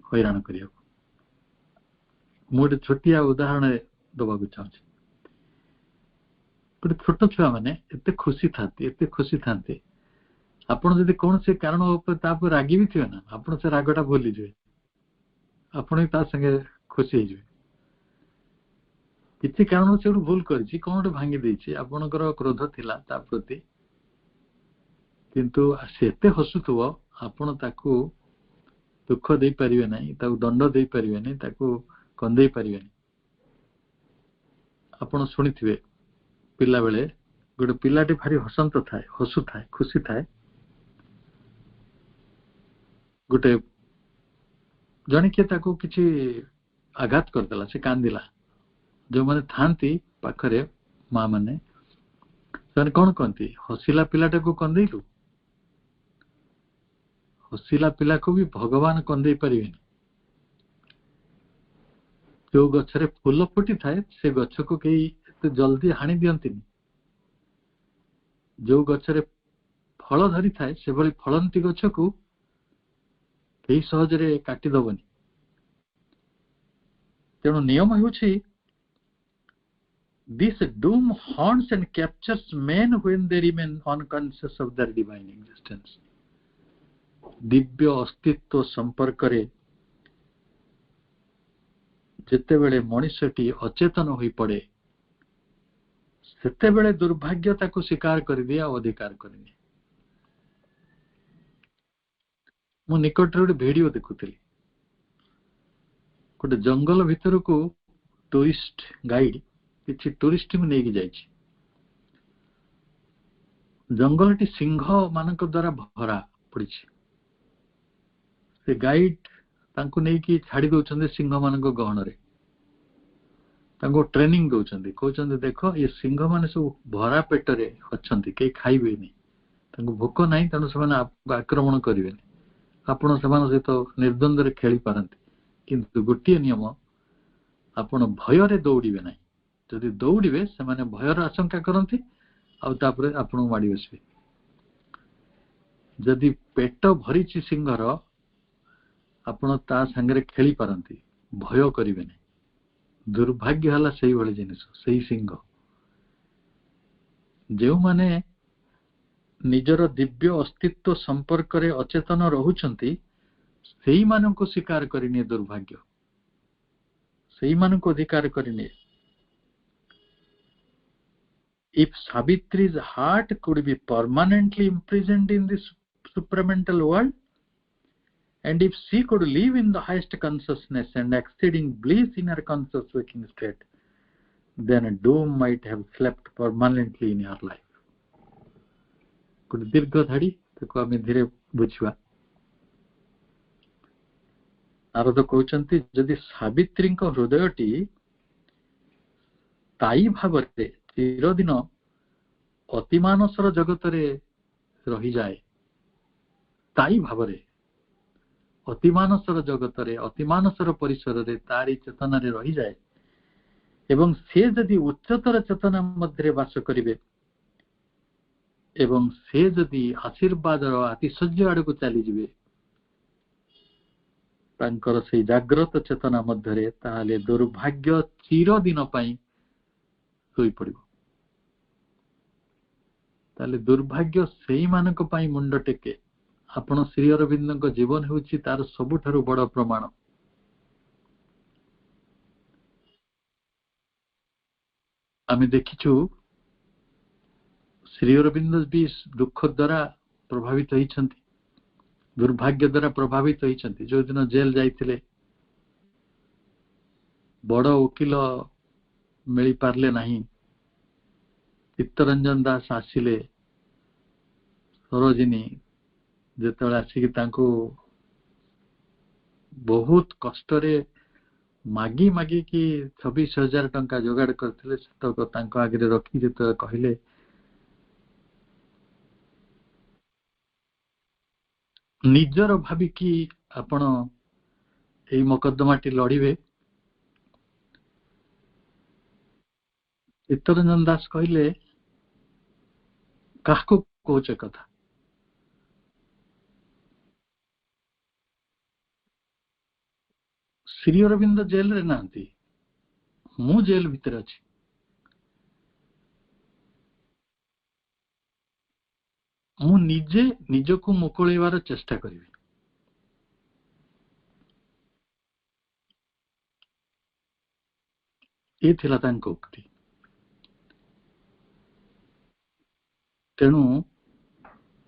हैरान करिया। मोटे छोटिया उदाहरण दबाक चाहूँ। गोटे छोट छुआ मैंने एते खुशी था आपण जदि कौन से कारण रागी भी थे ना, आपण से रागटा भूली जाए, आपण संगे खुशी हो जाए। किसी कारण से भूल कर कौन भांगी देछि, आपणकर क्रोध थिला ता प्रति, किंतु से एते हसुथुव आपण ताकू दुख दे परिवे नहीं, ताकू दंड दे परिवे नहीं, ताकू कंदे परिवे नहीं। आपण सुनिथिबे पिला बेले गोटे पिलाटी भारी हसंत थाए, हसु थाए, खुशी थाए। गोटे जने किए ताकू किछि आघात करदेला, से कांदिला। जो माने थांती पाखरे माँ माने से कौन कहती, हसिला पिलाटा को कंदेलु। हसिला पिला को भी भगवान कंदे पारिबेनी। जो गछरे फूल फुटी थाए से गछ को कई जल्दी हाणी दियंतिनी। जो गछरे फल धरी थाए से भली फलंती गछ को कई सहजरे काटी दबनी। तेणु नियम होछि this doom haunts and captures men when they remain unconscious of their divine existence। Divya अस्तित्व संपर्क रे जेते बेले मनुष्यटी अचेतन होई पड़े, सेते बेले दुर्भाग्य ताको स्वीकार कर दिया, अधिकार करनी। मु निकट रे वीडियो देखुतली, गोटे जंगल भितर को टूरिस्ट गाइड किछि टूरिस्ट को नेकी जाइछि। जंगलटी सिंह मानक द्वारा भरा पड़ी। से गाइड तांको नेकी छाड़ी दउछन्ते सिंह मानक गहन रे, तांको ट्रेनिंग दउछन्ते, कहउछन्ते देखो ये सिंह माने सब भरा पेट रे अछन्ते, के खाइबे नहीं, तांको भोक नहीं, तेणु से आपको आक्रमण करें। आपण से निर्द्वंद खेली पारती, किंतु गोटे नियम, आपण भय रे दौड़े ना। जदि दौड़े से भयर आशंका करती, आपण माड़ी बसबे। जदि पेट भरी सिंहर आपण ता संगे खेली पारती, भय करें ना। दुर्भाग्य है से भाई जिनिस, से सिंह जो माने निजर दिव्य अस्तित्व संपर्क रे अचेतन रहुचंती, सेही मानक स्वीकार करिने दुर्भाग्य, सेही मानक अधिकार करिने। If Savitri's heart could be permanently imprisoned in this supramental world, and if she could live in the highest consciousness and exceeding bliss in her conscious waking state, then doom might have slept permanently in her life। गोटे दीर्घ धाड़ी ताको आम धीरे बुझा। नारद कहते जदि सावित्री हृदयटी ताई भाव चिरदिन अतिमानसर जगत रही जाए, ताई भाव अतिमानसर जगत अतिमानसर परिसर तारी चेतना रही जाए, एवं से जदि उच्चतर चेतना मध्य वास करिवे, ଏବଂ ସେ ଯଦି ଆଶୀର୍ବାଦର ଆତିଶଯ୍ୟ ଆଡ଼କୁ ଚାଲିଯିବେ ତାଙ୍କର ସେଇ ଜାଗ୍ରତ ଚେତନା ମଧ୍ୟରେ, ତାହେଲେ ଦୁର୍ଭାଗ୍ୟ ଚିରଦିନ ପାଇଁ ଶୋଇପଡ଼ିବ। ତାହେଲେ ଦୁର୍ଭାଗ୍ୟ ସେଇମାନଙ୍କ ପାଇଁ ମୁଣ୍ଡ ଟେକେ। ଆପଣ ଶ୍ରୀ ଅରବିନ୍ଦଙ୍କ ଜୀବନ ହେଉଛି ତାର ସବୁଠାରୁ ବଡ଼ ପ୍ରମାଣ। ଆମେ ଦେଖିଛୁ ଶ୍ରୀ ଅରବିନ୍ଦ ବି ଦୁଃଖ ଦ୍ୱାରା ପ୍ରଭାବିତ ହୋଇଛନ୍ତି, ଦୁର୍ଭାଗ୍ୟ ଦ୍ୱାରା ପ୍ରଭାବିତ ହୋଇଛନ୍ତି। ଯୋଉଦିନ ଜେଲ ଯାଇଥିଲେ, ବଡ଼ ଓକିଲ ମିଳିପାରିଲେ ନାହିଁ, ଚିତ୍ତରଞ୍ଜନ ଦାସ ଆସିଲେ, ସରୋଜିନୀ ଯେତେବେଳେ ଆସିକି ତାଙ୍କୁ ବହୁତ କଷ୍ଟରେ ମାଗି ମାଗିକି 26,000 ଟଙ୍କା ଯୋଗାଡ଼ କରିଥିଲେ, ସେତକ ତାଙ୍କ ଆଗରେ ରଖି ଯେତେବେଳେ କହିଲେ ନିଜର ଭାବିକି ଆପଣ ଏଇ ମକଦ୍ଦମାଟି ଲଢିବେ, ଚିତ୍ତରଞ୍ଜନ ଦାସ କହିଲେ କାହାକୁ କହୁଛ କଥା? ଶ୍ରୀ ଅରବିନ୍ଦ ଜେଲରେ ନାହାନ୍ତି, ମୁଁ ଜେଲ ଭିତରେ ଅଛି। ମୁଁ ନିଜେ ନିଜକୁ ମୁକୁଳେଇବାର ଚେଷ୍ଟା କରିବି। ଏ ଥିଲା ତାଙ୍କ ଉକ୍ତି। ତେଣୁ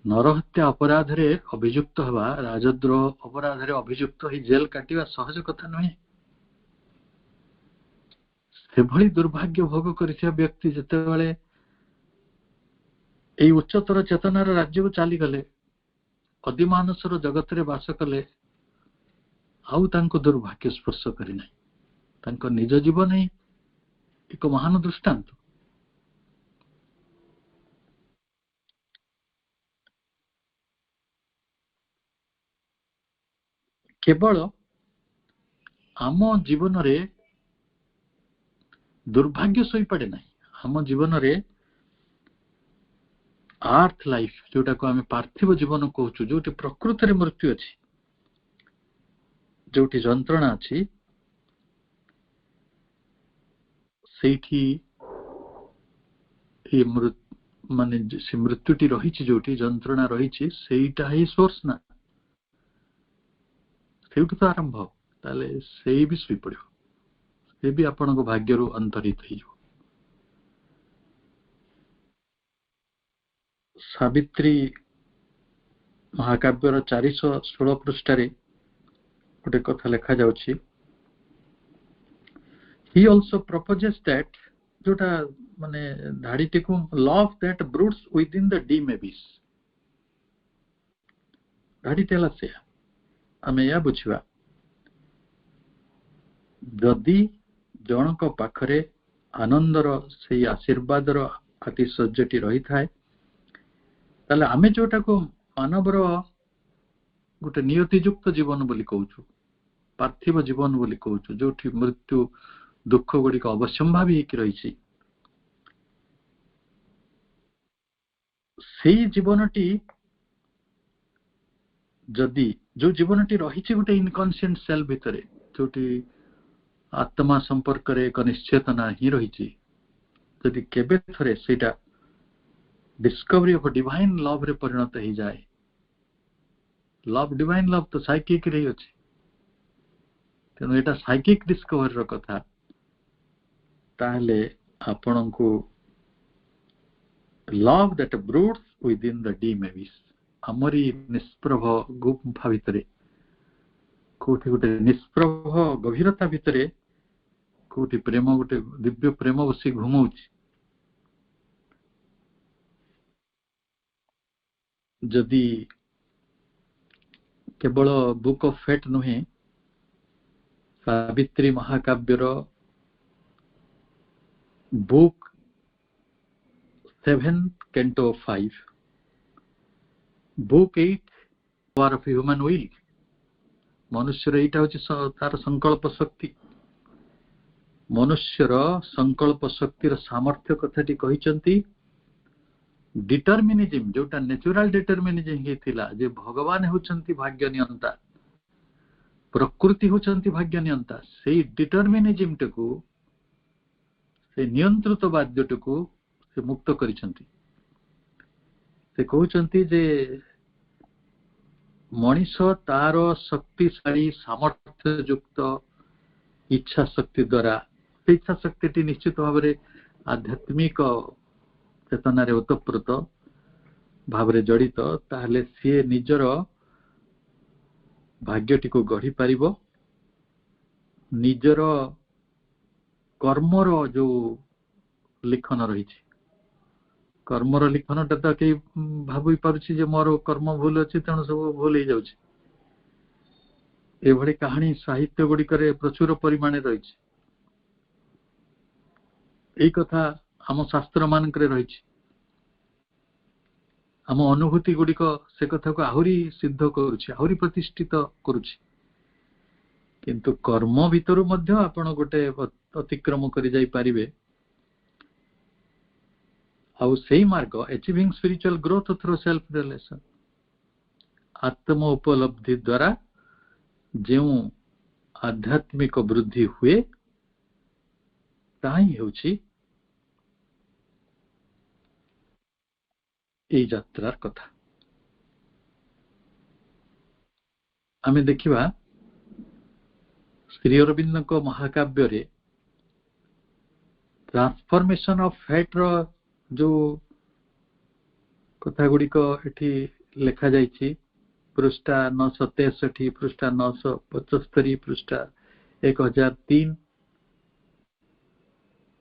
ନରହତ୍ୟା ଅପରାଧରେ ଅଭିଯୁକ୍ତ ହେବା, ରାଜଦ୍ରୋହ ଅପରାଧରେ ଅଭିଯୁକ୍ତ ହୋଇ ଜେଲ କାଟିବା ସହଜ କଥା ନୁହେଁ। ସେଭଳି ଦୁର୍ଭାଗ୍ୟ ଭୋଗ କରିଥିବା ବ୍ୟକ୍ତି ଯେତେବେଳେ ଏଇ ଉଚ୍ଚତର ଚେତନାର ରାଜ୍ୟକୁ ଚାଲିଗଲେ, ଅଧିମାନସର ଜଗତରେ ବାସ କଲେ, ଆଉ ତାଙ୍କୁ ଦୁର୍ଭାଗ୍ୟ ସ୍ପର୍ଶ କରିନାହିଁ। ତାଙ୍କ ନିଜ ଜୀବନ ହିଁ ଏକ ମହାନ ଦୃଷ୍ଟାନ୍ତ। କେବଳ ଆମ ଜୀବନରେ ଦୁର୍ଭାଗ୍ୟ ଶୋଇପଡେ ନାହିଁ, ଆମ ଜୀବନରେ ଆର୍ଥ ଲାଇଫ, ଯୋଉଟାକୁ ଆମେ ପାର୍ଥିବ ଜୀବନ କହୁଛୁ, ଯୋଉଠି ପ୍ରକୃତରେ ମୃତ୍ୟୁ ଅଛି, ଯୋଉଠି ଯନ୍ତ୍ରଣା ଅଛି, ସେଇଠି ମାନେ ସେ ମୃତ୍ୟୁଟି ରହିଛି, ଯୋଉଠି ଯନ୍ତ୍ରଣା ରହିଛି, ସେଇଟା ହିଁ ସୋର୍ସ ନା, ସେଇଠୁ ତ ଆରମ୍ଭ। ତାହେଲେ ସେଇ ବି ଶୋଇପଡିବ, ସେ ବି ଆପଣଙ୍କ ଭାଗ୍ୟରୁ ଅନ୍ତରିତ ହେଇଯିବ। ସାବିତ୍ରୀ ମହାକାବ୍ୟର 416 ପୃଷ୍ଠାରେ ଗୋଟେ କଥା ଲେଖାଯାଉଛି, he also proposes that, ଯୋଉଟା ମାନେ ଧାଡିଟିକୁ love that broods within the dim abyss, ଧାଡିଟି ହେଲା ସେୟା। ଆମେ ଏହା ବୁଝିବା, ଯଦି ଜଣଙ୍କ ପାଖରେ ଆନନ୍ଦର ସେଇ ଆଶୀର୍ବାଦର ଆତିଶଯ୍ୟଟି ରହିଥାଏ, ତାହେଲେ ଆମେ ଯୋଉଟାକୁ ମାନବର ଗୋଟେ ନିୟତିଯୁକ୍ତ ଜୀବନ ବୋଲି କହୁଛୁ, ପାର୍ଥିବ ଜୀବନ ବୋଲି କହୁଛୁ, ଯୋଉଠି ମୃତ୍ୟୁ ଦୁଃଖ ଗୁଡିକ ଅବଶ୍ୟମ୍ଭାବୀ ହେଇକି ରହିଛି, ସେଇ ଜୀବନଟି ଯଦି, ଯୋଉ ଜୀବନଟି ରହିଛି ଗୋଟେ ଇନକନସିଏଣ୍ଟ ସେଲ୍ ଭିତରେ, ଯୋଉଠି ଆତ୍ମା ସମ୍ପର୍କରେ ଏକ ନିଶ୍ଚେତନା ହିଁ ରହିଛି, ଯଦି କେବେ ଥରେ ସେଇଟା ଡିସ୍କଭରି ଅଫ୍ ଡିଭାଇନ ଲଭ୍ ରେ ପରିଣତ ହେଇଯାଏ, ଲଭ୍, ଡିଭାଇନ ଲଭ୍ ତ ସାଇକିକ ରେ ଅଛି, ତେଣୁ ଏଇଟା ସାଇକିକ ଡିସ୍କଭରିର କଥା, ତାହେଲେ ଆପଣଙ୍କୁ ଲଭ୍ ଦ୍ୟାଟ୍ ବ୍ରୁଡ୍ସ ୱିଦିନ୍ ଦ ଡିମ୍ ଏବିସ୍, ଆମରି ନିଷ୍ପ୍ରଭ ଗୁମ୍ଫା ଭିତରେ, କୋଉଠି ଗୋଟେ ନିଷ୍ପ୍ରଭ ଗଭୀରତା ଭିତରେ କୋଉଠି ପ୍ରେମ, ଗୋଟେ ଦିବ୍ୟ ପ୍ରେମ ବସି ଘୁମଉଛି। ଯଦି କେବଳ ବୁକ୍ ଅଫ୍ ଫେଟ୍ ନୁହେଁ, ସାବିତ୍ରୀ ମହାକାବ୍ୟର book 7 Canto 5, book 8 Power of Human Will, ମନୁଷ୍ୟର ଏଇଟା ହଉଛି ତାର ସଂକଳ୍ପ ଶକ୍ତି। ମନୁଷ୍ୟର ସଂକଳ୍ପ ଶକ୍ତିର ସାମର୍ଥ୍ୟ କଥାଟି କହିଛନ୍ତି, डिटरमिनिज्म जोटा नेचुरल डिटरमिनिज्म ही थिला जे भगवान होचंती भाग्य नियंता प्रकृति होचंती भाग्य नियंता सेही डिटरमिनिज्म टकू से नियंत्रितवाद टकू से मुक्त करिसंती से कहउचंती जे मनीष तार शक्तिशाली सामर्थ्य युक्त इच्छा शक्ति द्वारा इच्छा शक्ति निश्चित भाव में आध्यात्मिक चेतना रे ओतप्रोत भाव में जड़ित ताहले सी निजर भाग्यटी को गढ़ी पारिबो निजर कर्मर जो लिखन रही कर्मर लिखन टा तो कई भावी पारुछि जे मोर कर्म भूल अछि तेणु सब भूल हो जाउछि एभଳି कहानी साहित्य गुड़िक प्रचुर परिमाण रही यही कथा आम शास्त्र मानक रही आम अनुभूति गुड़िक से कथा को आहुरी सिद्ध करुछि आहुरी प्रतिष्ठित करुछि किंतु कर्म भितर मध्य आपण गोटे अतिक्रम करि जाई पारिबे आउ सेही मार्ग achieving spiritual growth through self realisation आत्म उपलब्धि द्वारा जो आध्यात्मिक वृद्धि हुए ताही हेउछि एई यात्रार कथा आमे देखिबा श्री अरविंद को महाकाव्य रे ट्रांसफॉर्मेशन ऑफ फेट रो जो कथा गुडी को एठी लिखा जाइछि पृष्ठा 963 पृष्ठा 975 पृष्ठा 1003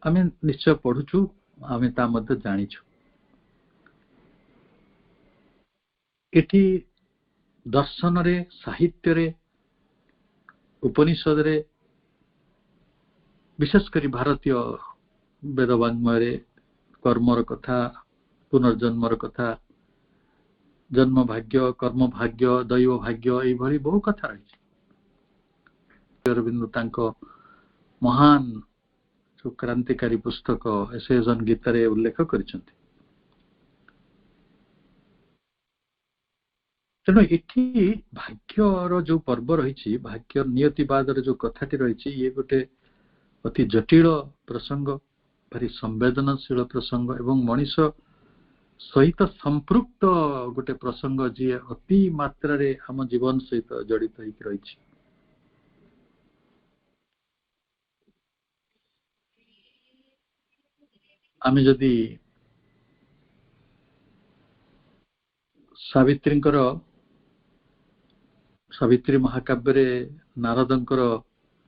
आमे निश्चय पढुछु आमे ता मध्य जानिछु एठी दर्शन रे साहित्य रे उपनिषद रे विशेष करी भारतीय वेदवाङ्मय रे कर्मर कथा पुनर्जन्मर कथा जन्म भाग्य कर्म भाग्य दैव भाग्य यही भली बहु कथा रही अरविंद तांको महान जो क्रांतिकारी पुस्तक एसेजन गीता रे उल्लेख करिसंती तेणु इठी भाग्यर जो पर्व रही भाग्य नियतिवाद जो कथाटी रही ये गोटे अति जटिल प्रसंग भारी संवेदनशील प्रसंग एवं मनीष सहित संपृक्त गोटे प्रसंग जी अति मात्रा रे हम जीवन सहित जड़ित होकर रही आमे जदि सावित्री महाकाव्य रे नारदंकर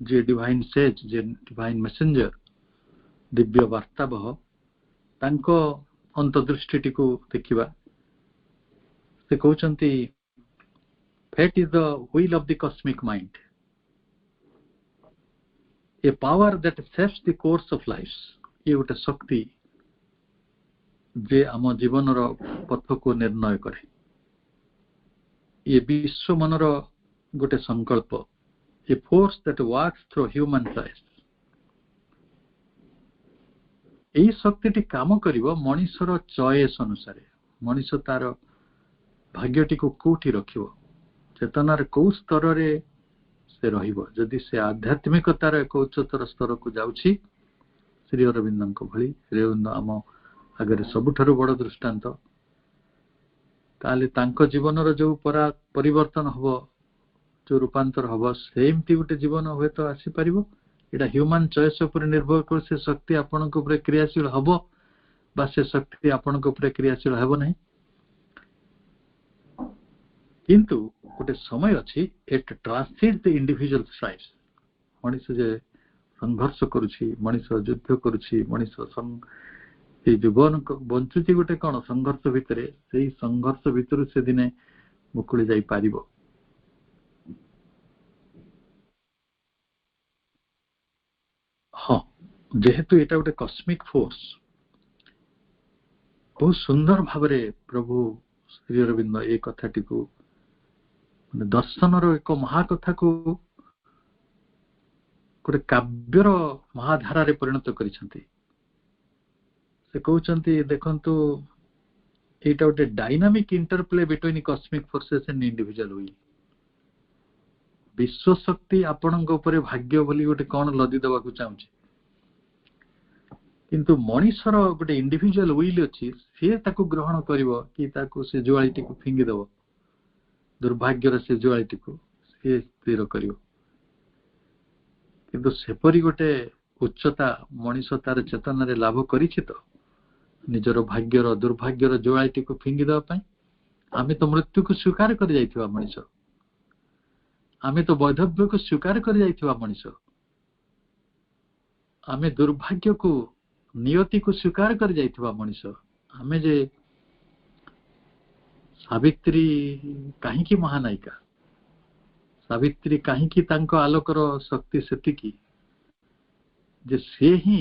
जे डिवाइन सेज जे डिवाइन मेसेंजर दिव्य वार्तावह तांको अंतदृष्टि को देखिबा से कहउचंती fate is the wheel of the cosmic mind a power that sets the course of life ये गोटे शक्ति जे आम जीवन रो पथ को निर्णय करे ये विश्व मनर गोटे संकल्प a force that works through human choice यही शक्ति काम करिवो मनीषर चॉइस अनुसार मनीष तार भाग्यटी को कोठी रखिवो चेतनार को स्तर रे से रहिबो जदि से आध्यात्मिकतार एक उच्चतर स्तर को जाउछि श्री अरविंदन को भली श्री अरविंद आम आगे सबुठारु बड़ दृष्टांत ताले तांको जीवनर जो परिवर्तन हबो जो रूपांतर हबो सेमती गोटे जीवन हुए तो आसी पारिबो एटा ह्यूमन चॉइस ऊपर निर्भर कर से शक्ति आपन को ऊपर क्रियाशील हबो बा से शक्ति आपन को ऊपर क्रियाशील हबो नहीं किंतु गोटे समय अछि इट ट्रांससेंड द इंडिविजुअल चॉइस मनुष्य जे संघर्ष करूछि मनुष्य युद्ध करूछि मनुष्य जीवन बंचुची गोटे कौन संघर्ष भितर से संघर्ष भितर से दिने मुकुली जाई पारिबो हाँ जेहेतु एटा गोटे कॉस्मिक फोर्स बहुत सुंदर भाव प्रभु श्री अरविंद ए कथाटी को दर्शन एक महाकथा को गोटे काव्यर महाधारा परिणत करिसंती से कहउचंती देखंतु ଏଇଟା ଗୋଟେ dynamic interplay between cosmic forces and individual will. ବିଶ୍ୱ ଶକ୍ତି ଆପଣଙ୍କ ଉପରେ ଭାଗ୍ୟ ବୋଲି ଗୋଟେ କଣ ଲଦି ଦେବାକୁ ଚାହୁଁଛି, କିନ୍ତୁ ମଣିଷର ଗୋଟେ ଇଣ୍ଡିଭିଜୁଆଲ ୱିଲ୍ ଅଛି, ସିଏ ତାକୁ ଗ୍ରହଣ କରିବ କି ତାକୁ ସେ ଜୁଆଳିଟିକୁ ଫିଙ୍ଗିଦେବ, ଦୁର୍ଭାଗ୍ୟର ସେ ଜୁଆଳିଟିକୁ ସିଏ ସ୍ଥିର କରିବ। କିନ୍ତୁ ସେପରି ଗୋଟେ ଉଚ୍ଚତା ମଣିଷ ତାର ଚେତନାରେ ଲାଭ କରିଛି ତ ନିଜର ଭାଗ୍ୟର ଦୁର୍ଭାଗ୍ୟର ଜୁଆଳିଟିକୁ ଫିଙ୍ଗିଦେବା ପାଇଁ। ଆମେ ତ ମୃତ୍ୟୁକୁ ସ୍ୱୀକାର କରି ଯାଇଥିବା ମଣିଷ, ଆମେ ତ ବୈଧବ୍ୟକୁ ସ୍ୱୀକାର କରି ଯାଇଥିବା ମଣିଷ, ଆମେ ଦୁର୍ଭାଗ୍ୟକୁ ନିୟତିକୁ ସ୍ୱୀକାର କରି ଯାଇଥିବା ମଣିଷ। ଆମେ ଯେ ସାବିତ୍ରୀ କାହିଁକି ମହାନାୟିକା, ସାବିତ୍ରୀ କାହିଁକି ତାଙ୍କ ଆଲୋକର ଶକ୍ତି ସେତିକି ଯେ ସେ ହିଁ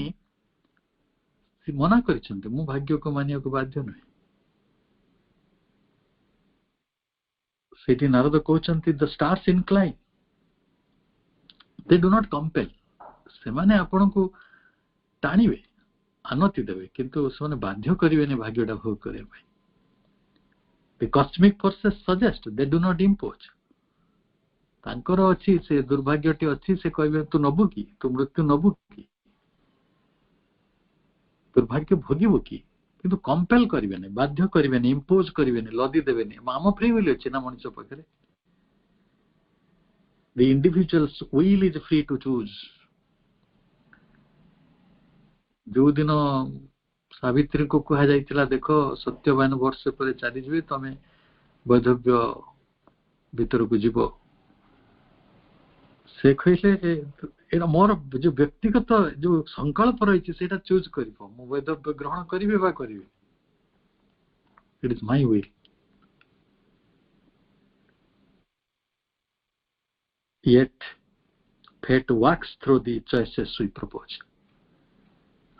ମନା କରିଛନ୍ତି ମୁଁ ଭାଗ୍ୟକୁ ମାନିବାକୁ ବାଧ୍ୟ ନୁହେଁ। ସେଇଠି ନାରଦ କହୁଛନ୍ତି ଦ ଷ୍ଟାର୍ସ ଇନକ୍ଲାଇନ୍, ଦେ ଡୁ ନଟ୍ କମ୍ପେଲ୍। ସେମାନେ ଆପଣଙ୍କୁ ଟାଣିବେ, ଆନତି ଦେବେ, କିନ୍ତୁ ସେମାନେ ବାଧ୍ୟ କରିବେନି ଭାଗ୍ୟଟା ଭୋଗ କରିବା ପାଇଁ। The cosmic forces suggest, they do not impose. ତାଙ୍କର ଅଛି ସେ ଦୁର୍ଭାଗ୍ୟଟି ଅଛି, ସେ କହିବେ ତୁ ନବୁ କି, ତୁ ମୃତ୍ୟୁ ନବୁ କି, ଦୁର୍ଭାଗ୍ୟ ଭୋଗିବୁ କି, କିନ୍ତୁ କମ୍ପେଲ୍ କରିବେନି, ବାଧ୍ୟ କରିବେନି, ଇମ୍ପୋଜ କରିବେନି, ଲଦି ଦେବେନି। ଆମ ଫ୍ରି ୱିଲ୍ ଅଛି ନା ମଣିଷ ପାଖରେ। The individual's will is free to choose. ଯୋଉ ଦିନ ସାବିତ୍ରୀଙ୍କୁ କୁହାଯାଇଥିଲା ଦେଖ ସତ୍ୟବାନ ବର୍ଷ ପରେ ଚାଲିଯିବେ, ତମେ ବୈଧବ୍ୟ ଭିତରକୁ ଯିବ, ସେ କହିଲେ ଏଇଟା ମୋର ଯୋଉ ବ୍ୟକ୍ତିଗତ ଯୋଉ ସଂକଳ୍ପ ରହିଛି ସେଇଟା ଚୁଜ୍ କରିବ, ମୁଁ ବୈଧବ୍ୟ ଗ୍ରହଣ କରିବି ବା କରିବି। ଇଟ୍ is my will. Yet fate works through the choices we propose.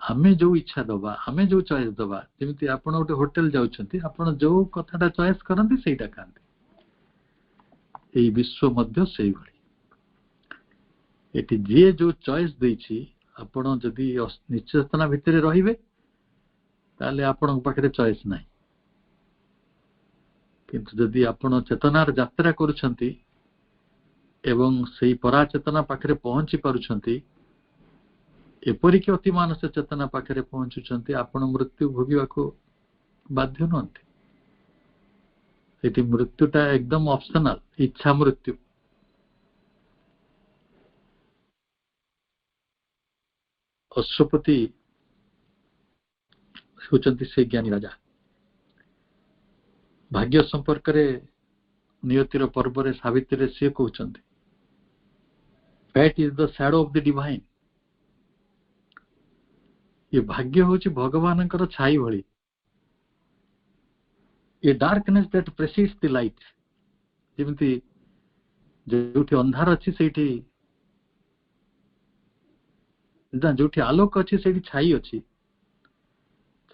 ଆମେ ଯୋଉ ଇଚ୍ଛା ଦବା, ଆମେ ଯୋଉ ଚଏସ୍ ଦବା, ଯେମିତି ଆପଣ ଗୋଟେ ହୋଟେଲ ଯାଉଛନ୍ତି, ଆପଣ ଯୋଉ କଥାଟା ଚଏସ୍ କରନ୍ତି ସେଇଟା ଖାଆନ୍ତି। ଏଇ ବିଶ୍ୱ ମଧ୍ୟ ସେଇଭଳି। ଏଠି ଯିଏ ଯୋଉ ଚଏସ୍ ଦେଇଛି, ଆପଣ ଯଦି ନିଶ୍ଚେତନା ଭିତରେ ରହିବେ ତାହେଲେ ଆପଣଙ୍କ ପାଖରେ ଚଏସ୍ ନାହିଁ। କିନ୍ତୁ ଯଦି ଆପଣ ଚେତନାର ଯାତ୍ରା କରୁଛନ୍ତି ଏବଂ ସେଇ ପରାଚେତନା ପାଖରେ ପହଞ୍ଚି ପାରୁଛନ୍ତି, ଏପରିକି ଅତି ମାନସ ଚେତନା ପାଖରେ ପହଞ୍ଚୁଛନ୍ତି, ଆପଣ ମୃତ୍ୟୁ ଭୋଗିବାକୁ ବାଧ୍ୟ ନୁହନ୍ତି। ସେଠି ମୃତ୍ୟୁଟା ଏକଦମ ଅପସନାଲ, ଇଚ୍ଛା ମୃତ୍ୟୁ। ଅଶ୍ୱପତି ହେଉଛନ୍ତି ସେ ଜ୍ଞାନୀ ରାଜା। ଭାଗ୍ୟ ସମ୍ପର୍କରେ ନିୟତିର ପର୍ବରେ ସାବିତ୍ରୀରେ ସିଏ କହୁଛନ୍ତି fate is the shadow of the divine. ଏ ଭାଗ୍ୟ ହେଉଛି ଭଗବାନଙ୍କର ଛାଇ ଭଳି। ଏ darkness that precedes the light. ଯେମିତି ଯୋଉଠି ଅନ୍ଧାର ଅଛି ସେଇଠି ଯୋଉଠି ଆଲୋକ ଅଛି ସେଇଠି ଛାଇ ଅଛି।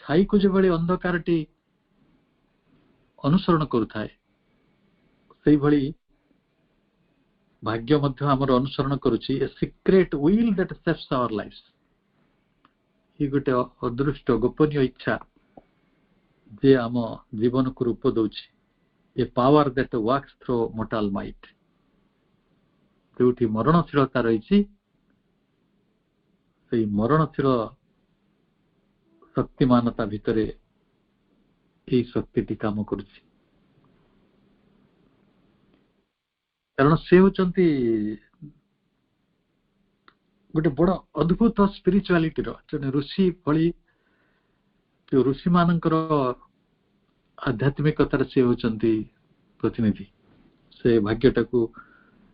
ଛାଇକୁ ଯେଭଳି ଅନ୍ଧକାରଟି ଅନୁସରଣ କରୁଥାଏ, ସେଇଭଳି ଭାଗ୍ୟ ମଧ୍ୟ ଆମର ଅନୁସରଣ କରୁଛି। A secret will that saves our life. ଏ ଗୋଟେ ଅଦୃଷ୍ଟ ଗୋପନୀୟ ଇଚ୍ଛା ଯେ ଆମ ଜୀବନକୁ ରୂପ ଦଉଛି। A power that walks through mortal might. ଯୋଉଠି ମରଣଶୀଳତା ରହିଛି, ସେଇ ମରଣଶୀଳ ଶକ୍ତିମାନତା ଭିତରେ এই ଶକ୍ତିଟି କାମ କରୁଛି। କାରଣ ସେ ହେଉଛନ୍ତି ଗୋଟେ ବଡ ଅଦ୍ଭୁତ ସ୍ପିରିଚୁଆଲିଟିର ଜଣେ ଋଷି ଭଳି। ଯୋଉ ଋଷିମାନଙ୍କର ଆଧ୍ୟାତ୍ମିକତାର ସେ ହେଉଛନ୍ତି ପ୍ରତିନିଧି। ସେ ଭାଗ୍ୟଟାକୁ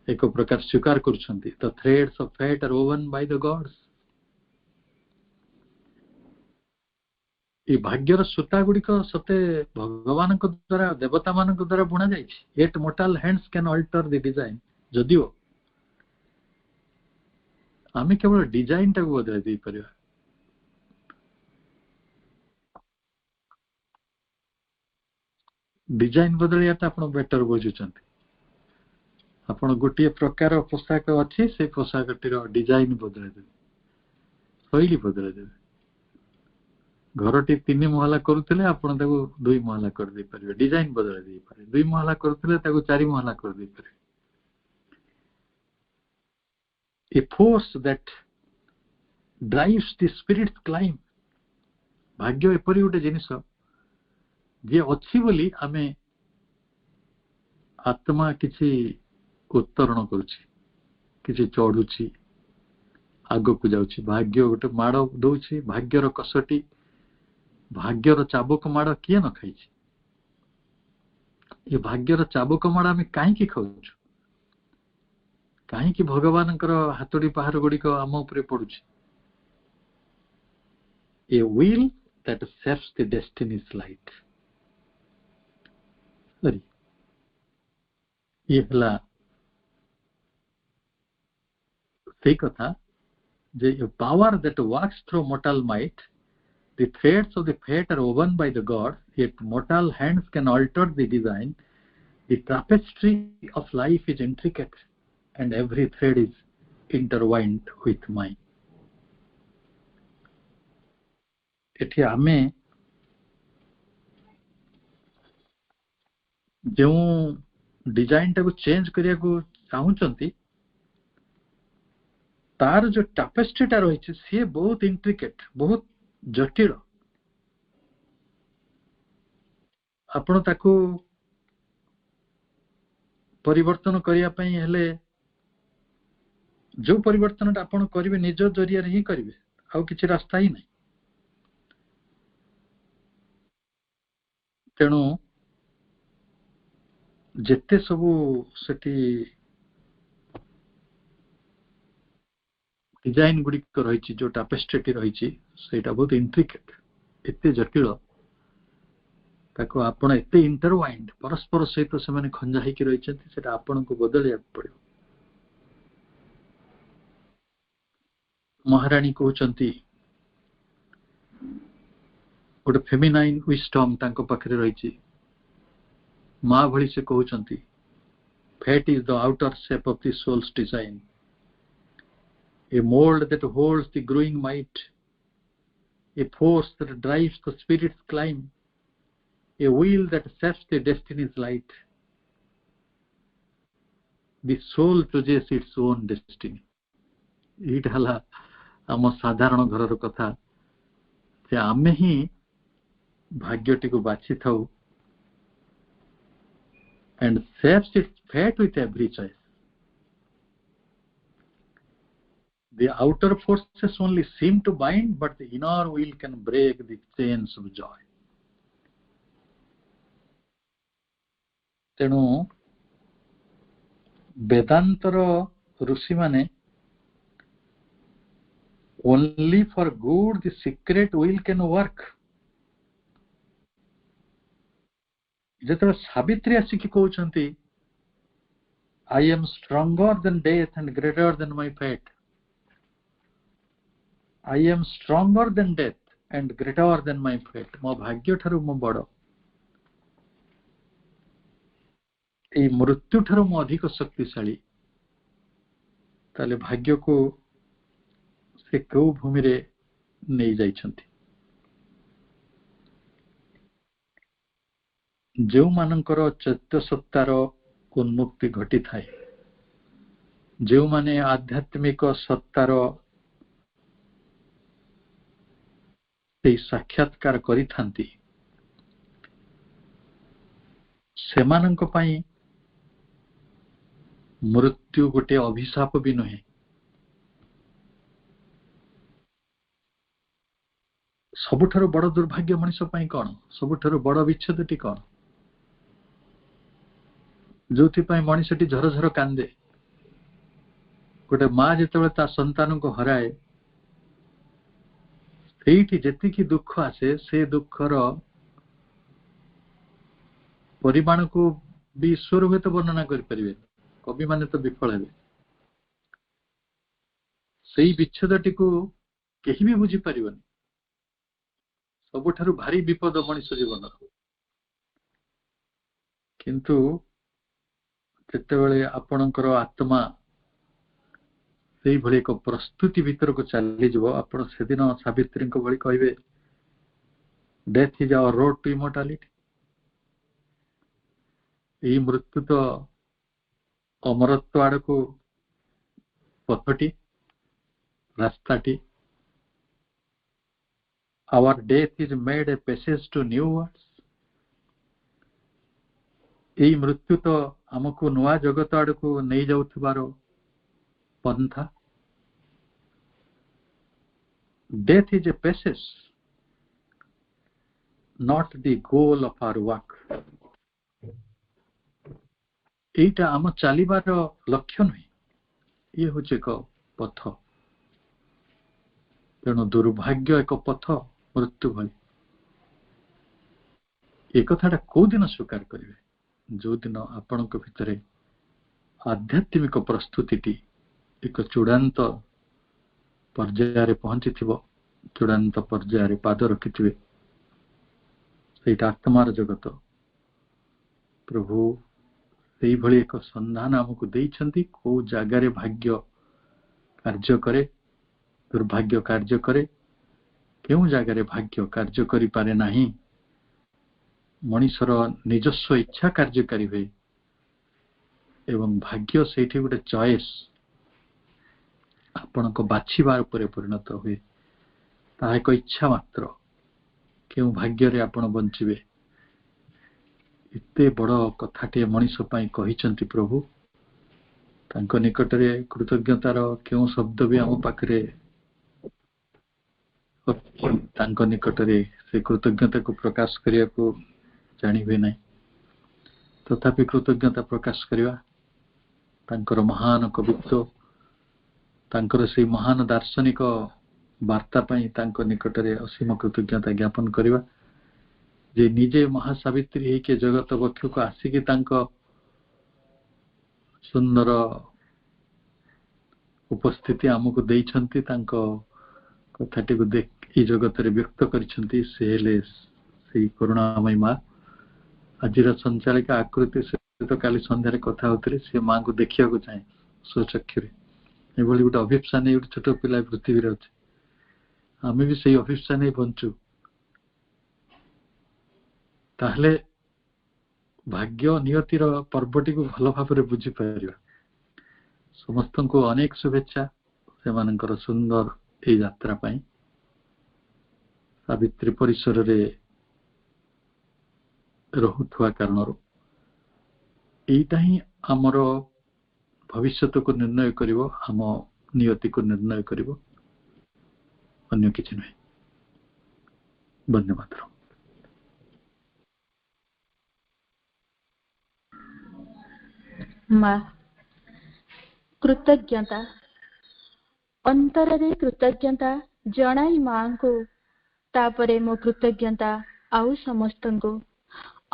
ଏକ ପ୍ରକାର ସ୍ୱୀକାର କରୁଛନ୍ତି। The threads of fate are woven by the gods. এই ଭାଗ୍ୟର ସୂତା ଗୁଡିକ ସତେ ଭଗବାନଙ୍କ ଦ୍ୱାରା, ଦେବତା ମାନଙ୍କ ଦ୍ୱାରା ବୁଣା ଯାଇଛି। Yet mortal hands can alter the design. ଯଦିଓ ଆମେ କେବଳ ଡିଜାଇନ ଟାକୁ ବଦଳାଇ ଦେଇପାରିବା। ଡିଜାଇନ ବଦଳାଇବାଟା ଆପଣ ବେଟର ବୁଝୁଛନ୍ତି। ଆପଣ ଗୋଟିଏ ପ୍ରକାର ପୋଷାକ ଅଛି, ସେ ପୋଷାକଟିର ଡିଜାଇନ ବଦଳାଇ ଦେବେ, ଶୈଳୀ ବଦଳାଇ ଦେବେ। ଘରଟି 3 ମହଲା କରୁଥିଲେ ଆପଣ ତାକୁ 2 ମହଲା କରିଦେଇ ପାରିବେ, ଡିଜାଇନ ବଦଳାଇ ଦେଇପାରିବେ। 2 ମହଲା କରୁଥିଲେ ତାକୁ 4 ମହଲା କରିଦେଇ ପାରିବେ। A force that drives the spirit's climb. ଭାଗ୍ୟ ଏପରି ଗୋଟେ ଜିନିଷ ଯିଏ ଅଛି ବୋଲି ଆମେ ଆତ୍ମା କିଛି ଉତ୍ତରଣ କରୁଛି, କିଛି ଚଢୁଛି, ଆଗକୁ ଯାଉଛି। ଭାଗ୍ୟ ଗୋଟେ ମାଡ଼ ଦଉଛି, ଭାଗ୍ୟର କଷଟି, ଭାଗ୍ୟର ଚାବୁକ ମାଡ଼ କିଏ ନ ଖାଇଛି? ଏ ଭାଗ୍ୟର ଚାବୁକ ମାଡ଼ ଆମେ କାହିଁକି ଖାଉଛୁ? କାହିଁକି ଭଗବାନଙ୍କର ହାତୁଡ଼ି ପାହାର ଗୁଡ଼ିକ ଆମ ଉପରେ ପଡୁଛି? A will that saps the destiny's light. ଇଏ ହେଲା ସେଇ କଥା ଯେ a power that walks through mortal might. The threads of the fate are woven by the gods, yet mortal hands can alter the design. The tapestry of life is intricate, and every thread is intertwined with mine. ଏଠି ଆମେ ଯେଉଁ ଡିଜାଇନଟାକୁ change କରିବାକୁ ଚାହୁଁଛନ୍ତି ତାର ଯୋଉ ଟାପେଷ୍ଟ୍ରିଟା ରହିଛି ସିଏ ବହୁତ ଇଣ୍ଟ୍ରିକେଟ, ବହୁତ ଜଟିଳ। ଆପଣ ତାକୁ ପରିବର୍ତ୍ତନ କରିବା ପାଇଁ ହେଲେ ଯୋଉ ପରିବର୍ତ୍ତନଟା ଆପଣ କରିବେ ନିଜ ଜରିଆରେ ହିଁ କରିବେ, ଆଉ କିଛି ରାସ୍ତା ହିଁ ନାହିଁ। ତେଣୁ ଯେତେ ସବୁ ସେଠି ଡିଜାଇନ ଗୁଡ଼ିକ ରହିଛି, ଯୋଉ ଟାପେଷ୍ଟ୍ରିଟି ରହିଛି ସେଇଟା ବହୁତ ଇଣ୍ଟ୍ରିକେଟ, ଏତେ ଜଟିଳ। ତାକୁ ଆପଣ ଏତେ ଇଣ୍ଟରୱାଇଣ୍ଡ, ପରସ୍ପର ସହିତ ସେମାନେ ଖଞ୍ଜା ହେଇକି ରହିଛନ୍ତି, ସେଟା ଆପଣଙ୍କୁ ବଦଳିବାକୁ ପଡିବ। ମହାରାଣୀ କହୁଛନ୍ତି ଗୋଟେ ଫେମିନାଇନ ୱିଷ୍ଟମ ତାଙ୍କ ପାଖରେ ରହିଛି। ମା ଭଳି ସେ କହୁଛନ୍ତି fate is the outer shape of the soul's design, a mold that holds the growing might, a force that drives the spirit's climb, a wheel that saps the destiny's light. The soul chooses its own destiny. ଏଇଟା ହେଲା ଆମ ସାଧାରଣ ଘରର କଥା ଯେ ଆମେ ହିଁ ଭାଗ୍ୟଟିକୁ ବାଛିଥାଉ and saps its fate with every choice. The outer forces only seem to bind, but the inner will can break the chains of joy. ତେଣୁ ବେଦାନ୍ତର ଋଷିମାନେ only for good the secret will can work. ଯେତେବେଳେ ସାବିତ୍ରୀ ଆସିକି କହୁଛନ୍ତି I am stronger than death and greater than my fate. I am stronger than death and greater than my fate. ମୋ ଭାଗ୍ୟ ଠାରୁ ମୁଁ ବଡ଼, ଏଇ ମୃତ୍ୟୁ ଠାରୁ ମୁଁ ଅଧିକ ଶକ୍ତିଶାଳୀ। ତାହେଲେ ଭାଗ୍ୟକୁ ସେ କେଉଁ ଭୂମିରେ ନେଇ ଯାଇଛନ୍ତି? ଯେଉଁମାନଙ୍କର ଚୈତ୍ୟ ସତ୍ତାର ଉନ୍ମୁକ୍ତି ଘଟିଥାଏ, ଯେଉଁମାନେ ଆଧ୍ୟାତ୍ମିକ ସତ୍ତାର ସେଇ ସାକ୍ଷାତକାର କରିଥାନ୍ତି, ସେମାନଙ୍କ ପାଇଁ ମୃତ୍ୟୁ ଗୋଟିଏ ଅଭିଶାପ ବି ନୁହେଁ। ସବୁଠାରୁ ବଡ଼ ଦୁର୍ଭାଗ୍ୟ ମଣିଷ ପାଇଁ କ'ଣ? ସବୁଠାରୁ ବଡ଼ ବିଚ୍ଛେଦଟି କ'ଣ? ଯୋଉଥିପାଇଁ ମଣିଷଟି ଝରଝର କାନ୍ଦେ। ଗୋଟେ ମା ଯେତେବେଳେ ତା ସନ୍ତାନକୁ ହରାଏ, ସେଇଠି ଯେତିକି ଦୁଃଖ ଆସେ ସେ ଦୁଃଖର ପରିମାଣକୁ ବି ଈଶ୍ୱର ହୁଏତ ବର୍ଣ୍ଣନା କରିପାରିବେ, କବିମାନେ ତ ବିଫଳ ହେବେ। ସେଇ ବିଚ୍ଛେଦଟିକୁ କେହି ବି ବୁଝିପାରିବନି। ସବୁଠାରୁ ଭାରି ବିପଦ ମଣିଷ ଜୀବନର। କିନ୍ତୁ ଯେତେବେଳେ ଆପଣଙ୍କର ଆତ୍ମା ସେଇଭଳି ଏକ ପ୍ରସ୍ତୁତି ଭିତରକୁ ଚାଲିଯିବ, ଆପଣ ସେଦିନ ସାବିତ୍ରୀଙ୍କ ଭଳି କହିବେ Death is our road to immortality. ଏହି ମୃତ୍ୟୁ ତ ଅମରତ୍ୱ ଆଡ଼କୁ ପଥଟି, ରାସ୍ତାଟି. Our death is made a passage to new worlds. ଏହି ମୃତ୍ୟୁ ତ ଆମକୁ ନୂଆ ଜଗତ ଆଡ଼କୁ ନେଇଯାଉଥିବାର ପନ୍ଥା. Death is a passage, not the goal of our work. এইটা ଆମ ଚାଲିବାର ଲକ୍ଷ୍ୟ ନୁହେଁ, ଇଏ ହେଉଛି ଏକ ପଥ. ତେଣୁ ଦୁର୍ଭାଗ୍ୟ ଏକ ପଥ ମୃତ୍ୟୁ ଭଳି. ଏ କଥାଟା କୋଉ ଦିନ ସ୍ୱୀକାର କରିବେ? ଯୋଉଦିନ ଆପଣଙ୍କ ଭିତରେ ଆଧ୍ୟାତ୍ମିକ ପ୍ରସ୍ତୁତିଟି ଏକ ଚୂଡ଼ାନ୍ତ ପର୍ଯ୍ୟାୟରେ ପହଞ୍ଚିଥିବ, ଚୂଡ଼ାନ୍ତ ପର୍ଯ୍ୟାୟରେ ପାଦ ରଖିଥିବେ. ସେଇଟା ଆତ୍ମାର ଜଗତ. ପ୍ରଭୁ ସେଇଭଳି ଏକ ସନ୍ଧାନ ଆମକୁ ଦେଇଛନ୍ତି. କୋଉ ଜାଗାରେ ଭାଗ୍ୟ କାର୍ଯ୍ୟ କରେ, ଦୁର୍ଭାଗ୍ୟ କାର୍ଯ୍ୟ କରେ, କେଉଁ ଜାଗାରେ ଭାଗ୍ୟ କାର୍ଯ୍ୟ କରିପାରେ ନାହିଁ. ମଣିଷର ନିଜସ୍ୱ ଇଚ୍ଛା କାର୍ଯ୍ୟକାରୀ ହୁଏ ଏବଂ ଭାଗ୍ୟ ସେଇଠି ଗୋଟେ ଚଏସ୍, ଆପଣଙ୍କ ବାଛିବା ଉପରେ ପରିଣତ ହୁଏ. ତାହା ଏକ ଇଚ୍ଛା ମାତ୍ର, କେଉଁ ଭାଗ୍ୟରେ ଆପଣ ବଞ୍ଚିବେ. ଏତେ ବଡ଼ କଥାଟିଏ ମଣିଷ ପାଇଁ କହିଛନ୍ତି ପ୍ରଭୁ. ତାଙ୍କ ନିକଟରେ କୃତଜ୍ଞତାର କେଉଁ ଶବ୍ଦ ବି ଆମ ପାଖରେ, ତାଙ୍କ ନିକଟରେ ସେ କୃତଜ୍ଞତାକୁ ପ୍ରକାଶ କରିବାକୁ ଜାଣିବେ ନାହିଁ. ତଥାପି କୃତଜ୍ଞତା ପ୍ରକାଶ କରିବା, ତାଙ୍କର ମହାନ କବିତ୍ୱ, ତାଙ୍କର ସେଇ ମହାନ ଦାର୍ଶନିକ ବାର୍ତ୍ତା ପାଇଁ ତାଙ୍କ ନିକଟରେ ଅସୀମ କୃତଜ୍ଞତା ଜ୍ଞାପନ କରିବା. ଯେ ନିଜେ ମହାସାବିତ୍ରୀ ହେଇକି ଜଗତ ବକ୍ଷକୁ ଆସିକି ତାଙ୍କ ସୁନ୍ଦର ଉପସ୍ଥିତି ଆମକୁ ଦେଇଛନ୍ତି, ତାଙ୍କ କଥାଟିକୁ ଏଇ ଜଗତରେ ବ୍ୟକ୍ତ କରିଛନ୍ତି. ସେ ହେଲେ ସେଇ କରୁଣାମୟୀ ମା. ଆଜିର ସଞ୍ଚାଳିକା ଆକୃତି ସହିତ କାଲି ସନ୍ଧ୍ୟାରେ କଥା ହଉଥିଲେ. ସେ ମାଙ୍କୁ ଦେଖିବାକୁ ଚାହେଁ ସ୍ୱଚକ୍ଷୁରେ. ଏଭଳି ଗୋଟେ ଅଭିପ୍ସା ନେଇ ଗୋଟେ ଛୋଟ ପିଲା ପୃଥିବୀରେ ଅଛି. ଆମେ ବି ସେଇ ଅଭିପ୍ସା ନେଇ ବଞ୍ଚୁ. ତାହେଲେ ଭାଗ୍ୟ ନିୟତିର ପର୍ବଟିକୁ ଭଲ ଭାବରେ ବୁଝିପାରିବା. ସମସ୍ତଙ୍କୁ ଅନେକ ଶୁଭେଚ୍ଛା ସେମାନଙ୍କର ସୁନ୍ଦର ଏଇ ଯାତ୍ରା ପାଇଁ. ସାବିତ୍ରୀ ପରିସରରେ ରହୁଥିବା କାରଣରୁ ଏଇଟା ହିଁ ଆମର ଭବିଷ୍ୟତକୁ ନିର୍ଣ୍ଣୟ କରିବ, ଆମ ନିୟତିକୁ ନିର୍ଣ୍ଣୟ କରିବ, ଅନ୍ୟ କିଛି ନୁହେଁ. ବନ୍ଦେ ମାତରମ୍. ମା କୃତଜ୍ଞତା, ଅନ୍ତରରେ କୃତଜ୍ଞତା ଜଣାଇ ମାଙ୍କୁ, ତାପରେ ମୋ କୃତଜ୍ଞତା ଆଉ ସମସ୍ତଙ୍କୁ.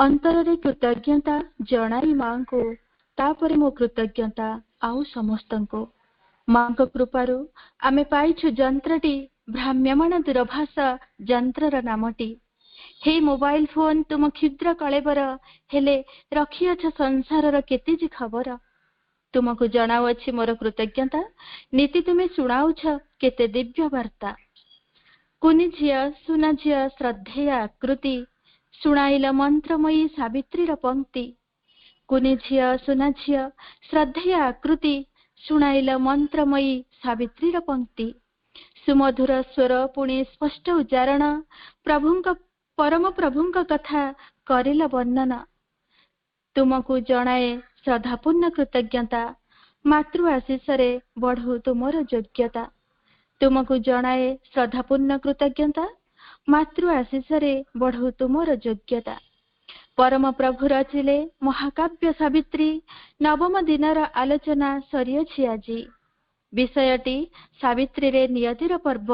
ଅନ୍ତରରେ କୃତଜ୍ଞତା ଜଣାଇ ମାଙ୍କୁ, ତାପରେ ମୋ କୃତଜ୍ଞତା ଆଉ ସମସ୍ତଙ୍କୁ. ମାଙ୍କ କୃପାରୁ ଆମେ ପାଇଛୁ ଯନ୍ତ୍ରଟି, ଭ୍ରାମ୍ୟମାଣ ଦୂରଭାଷ ଯନ୍ତ୍ରର ନାମଟି. ହେ ମୋବାଇଲ ଫୋନ ତୁମ କ୍ଷୁଦ୍ର କଳେବର, ହେଲେ ରଖିଅଛ ସଂସାରର କେତେ ଯେ ଖବର. ତୁମକୁ ଜଣାଉଅଛି ମୋର କୃତଜ୍ଞତା, ନୀତି ତୁମେ ଶୁଣାଉଛ କେତେ ଦିବ୍ୟ ବାର୍ତ୍ତା. କୁନି ଝିଅ ସୁନା ଝିଅ ଶ୍ରଦ୍ଧେୟ ଆକୃତି, ଶୁଣାଇଲ ମନ୍ତ୍ରମୟୀ ସାବିତ୍ରୀର ପଙ୍କ୍ତି. କୁନି ଝିଅ ସୁନା ଝିଅ ଶ୍ରଦ୍ଧେୟ ଆକୃତି, ଶୁଣାଇଲ ମନ୍ତ୍ରମୟୀ ସାବିତ୍ରୀର ପଙ୍କ୍ତି. ସୁମଧୁର ସ୍ୱର ପୁଣି ସ୍ପଷ୍ଟ ଉଚ୍ଚାରଣ, ପ୍ରଭୁଙ୍କ ପରମ ପ୍ରଭୁଙ୍କ କଥା କରିଲ ବର୍ଣ୍ଣନ. ତୁମକୁ ଜଣାଏ ଶ୍ରଦ୍ଧାପୂର୍ଣ୍ଣ କୃତଜ୍ଞତା, ମାତୃ ଆଶିଷରେ ବଢୁ ତୁମର ଯୋଗ୍ୟତା. ତୁମକୁ ଜଣାଏ ଶ୍ରଦ୍ଧାପୂର୍ଣ୍ଣ କୃତଜ୍ଞତା, ମାତୃ ଆଶିଷରେ ବଢୁ ତୁମର ଯୋଗ୍ୟତା. ପରମ ପ୍ରଭୁ ରଚିଲେ ମହାକାବ୍ୟ ସାବିତ୍ରୀ, ନବମ ଦିନର ଆଲୋଚନା ସରିଅଛି ଆଜି. ବିଷୟଟି ସାବିତ୍ରୀରେ ନିୟତିର ପର୍ବ,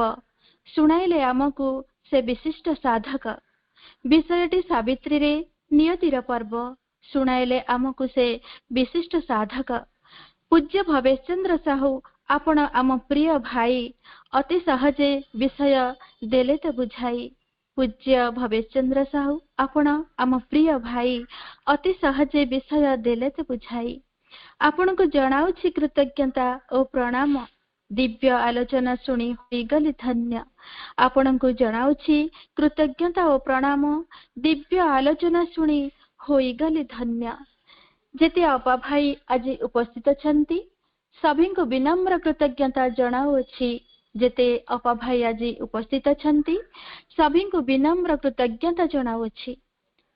ଶୁଣାଇଲେ ଆମକୁ ସେ ବିଶିଷ୍ଟ ସାଧକ. ବିଷୟଟି ସାବିତ୍ରୀରେ ନିୟତିର ପର୍ବ, ଶୁଣାଇଲେ ଆମକୁ ସେ ବିଶିଷ୍ଟ ସାଧକ. ପୂଜ୍ୟ ଭବେଶ ଚନ୍ଦ୍ର ସାହୁ ଆପଣ ଆମ ପ୍ରିୟ ଭାଇ, ଅତି ସହଜେ ବିଷୟ ଦେଲେ ତ ବୁଝାଇ. ପୂଜ୍ୟ ଭବେଶ ଚନ୍ଦ୍ର ସାହୁ ଆପଣ ଆମ ପ୍ରିୟ ଭାଇ, ଅତି ସହଜେ ବିଷୟ ଦେଲେ ତ ବୁଝାଇ. ଆପଣଙ୍କୁ ଜଣାଉଛି କୃତଜ୍ଞତା ଓ ପ୍ରଣାମ. दिव्य आलोचना शुणी होईगली धन्य। आपणଙ୍କୁ जणाउछि कृतज्ञता और प्रणाम। दिव्य आलोचना शुणी होईगली धन्य। जेते अपा भाई आज उपस्थित छंती सभी को विनम्र कृतज्ञता जणाउछि। जेते अपा भाई आज उपस्थित छंती सभी को विनम्र कृतज्ञता जणाउछि।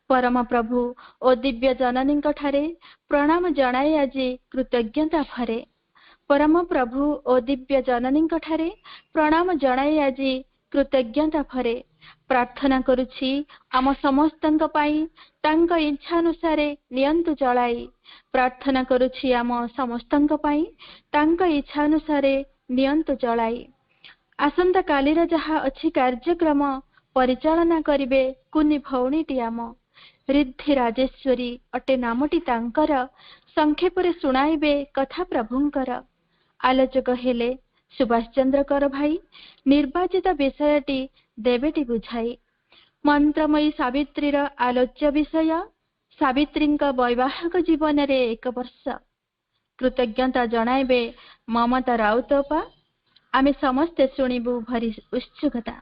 परम प्रभु और दिव्य जननी ठारे प्रणाम जणाई आज कृतज्ञता भरे। परम प्रभु और दिव्य जननी ठारे प्रणाम जणाई आज कृतज्ञता भरे। प्रार्थना करुछि आम समस्तଙ୍କ ପାଇଁ ତାଙ୍କ इच्छा अनुसार नियंतु चलाई। प्रार्थना करुछि आम समस्तଙ୍କ ପାଇଁ ତାଙ୍କ इच्छा अनुसार नियंतु चलाई। आसंता कालीर जहा अछि कार्यक्रम परिचालना करिवे कुनी भौणीटी आम रिद्धि राजेश्वरी अटे नामटी तांकर। संक्षेपरे सुनाइबे कथा प्रभुंकर। आलोचक हेले सुभाष चंद्र कर भाई। निर्वाचित विषयटी देवेटी बुझाई। मंत्रमयी सावित्रीर आलोच्य विषय सावित्रींक वैवाहिक जीवन रे 1 वर्ष। कृतज्ञता जणाइबे ममता राउतपा। आमे समस्ते शुणिबु भरी उत्सुकता।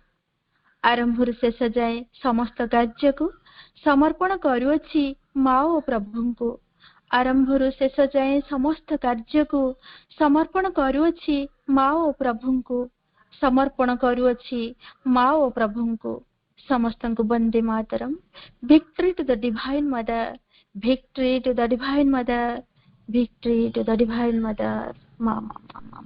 आरंभରୁ शेष जाए समस्त कार्य को समर्पण करुछि माँ और प्रभुंको। आरंभରୁ शेष जाए समस्त कार्य को समर्पण करुछि माँ और प्रभुंको। समर्पण करुछि माँ और प्रभुंको। समस्तंको Vande Mataram. Victory to the divine mother. Victory to the divine mother. Victory to the divine mother. मामा मामा।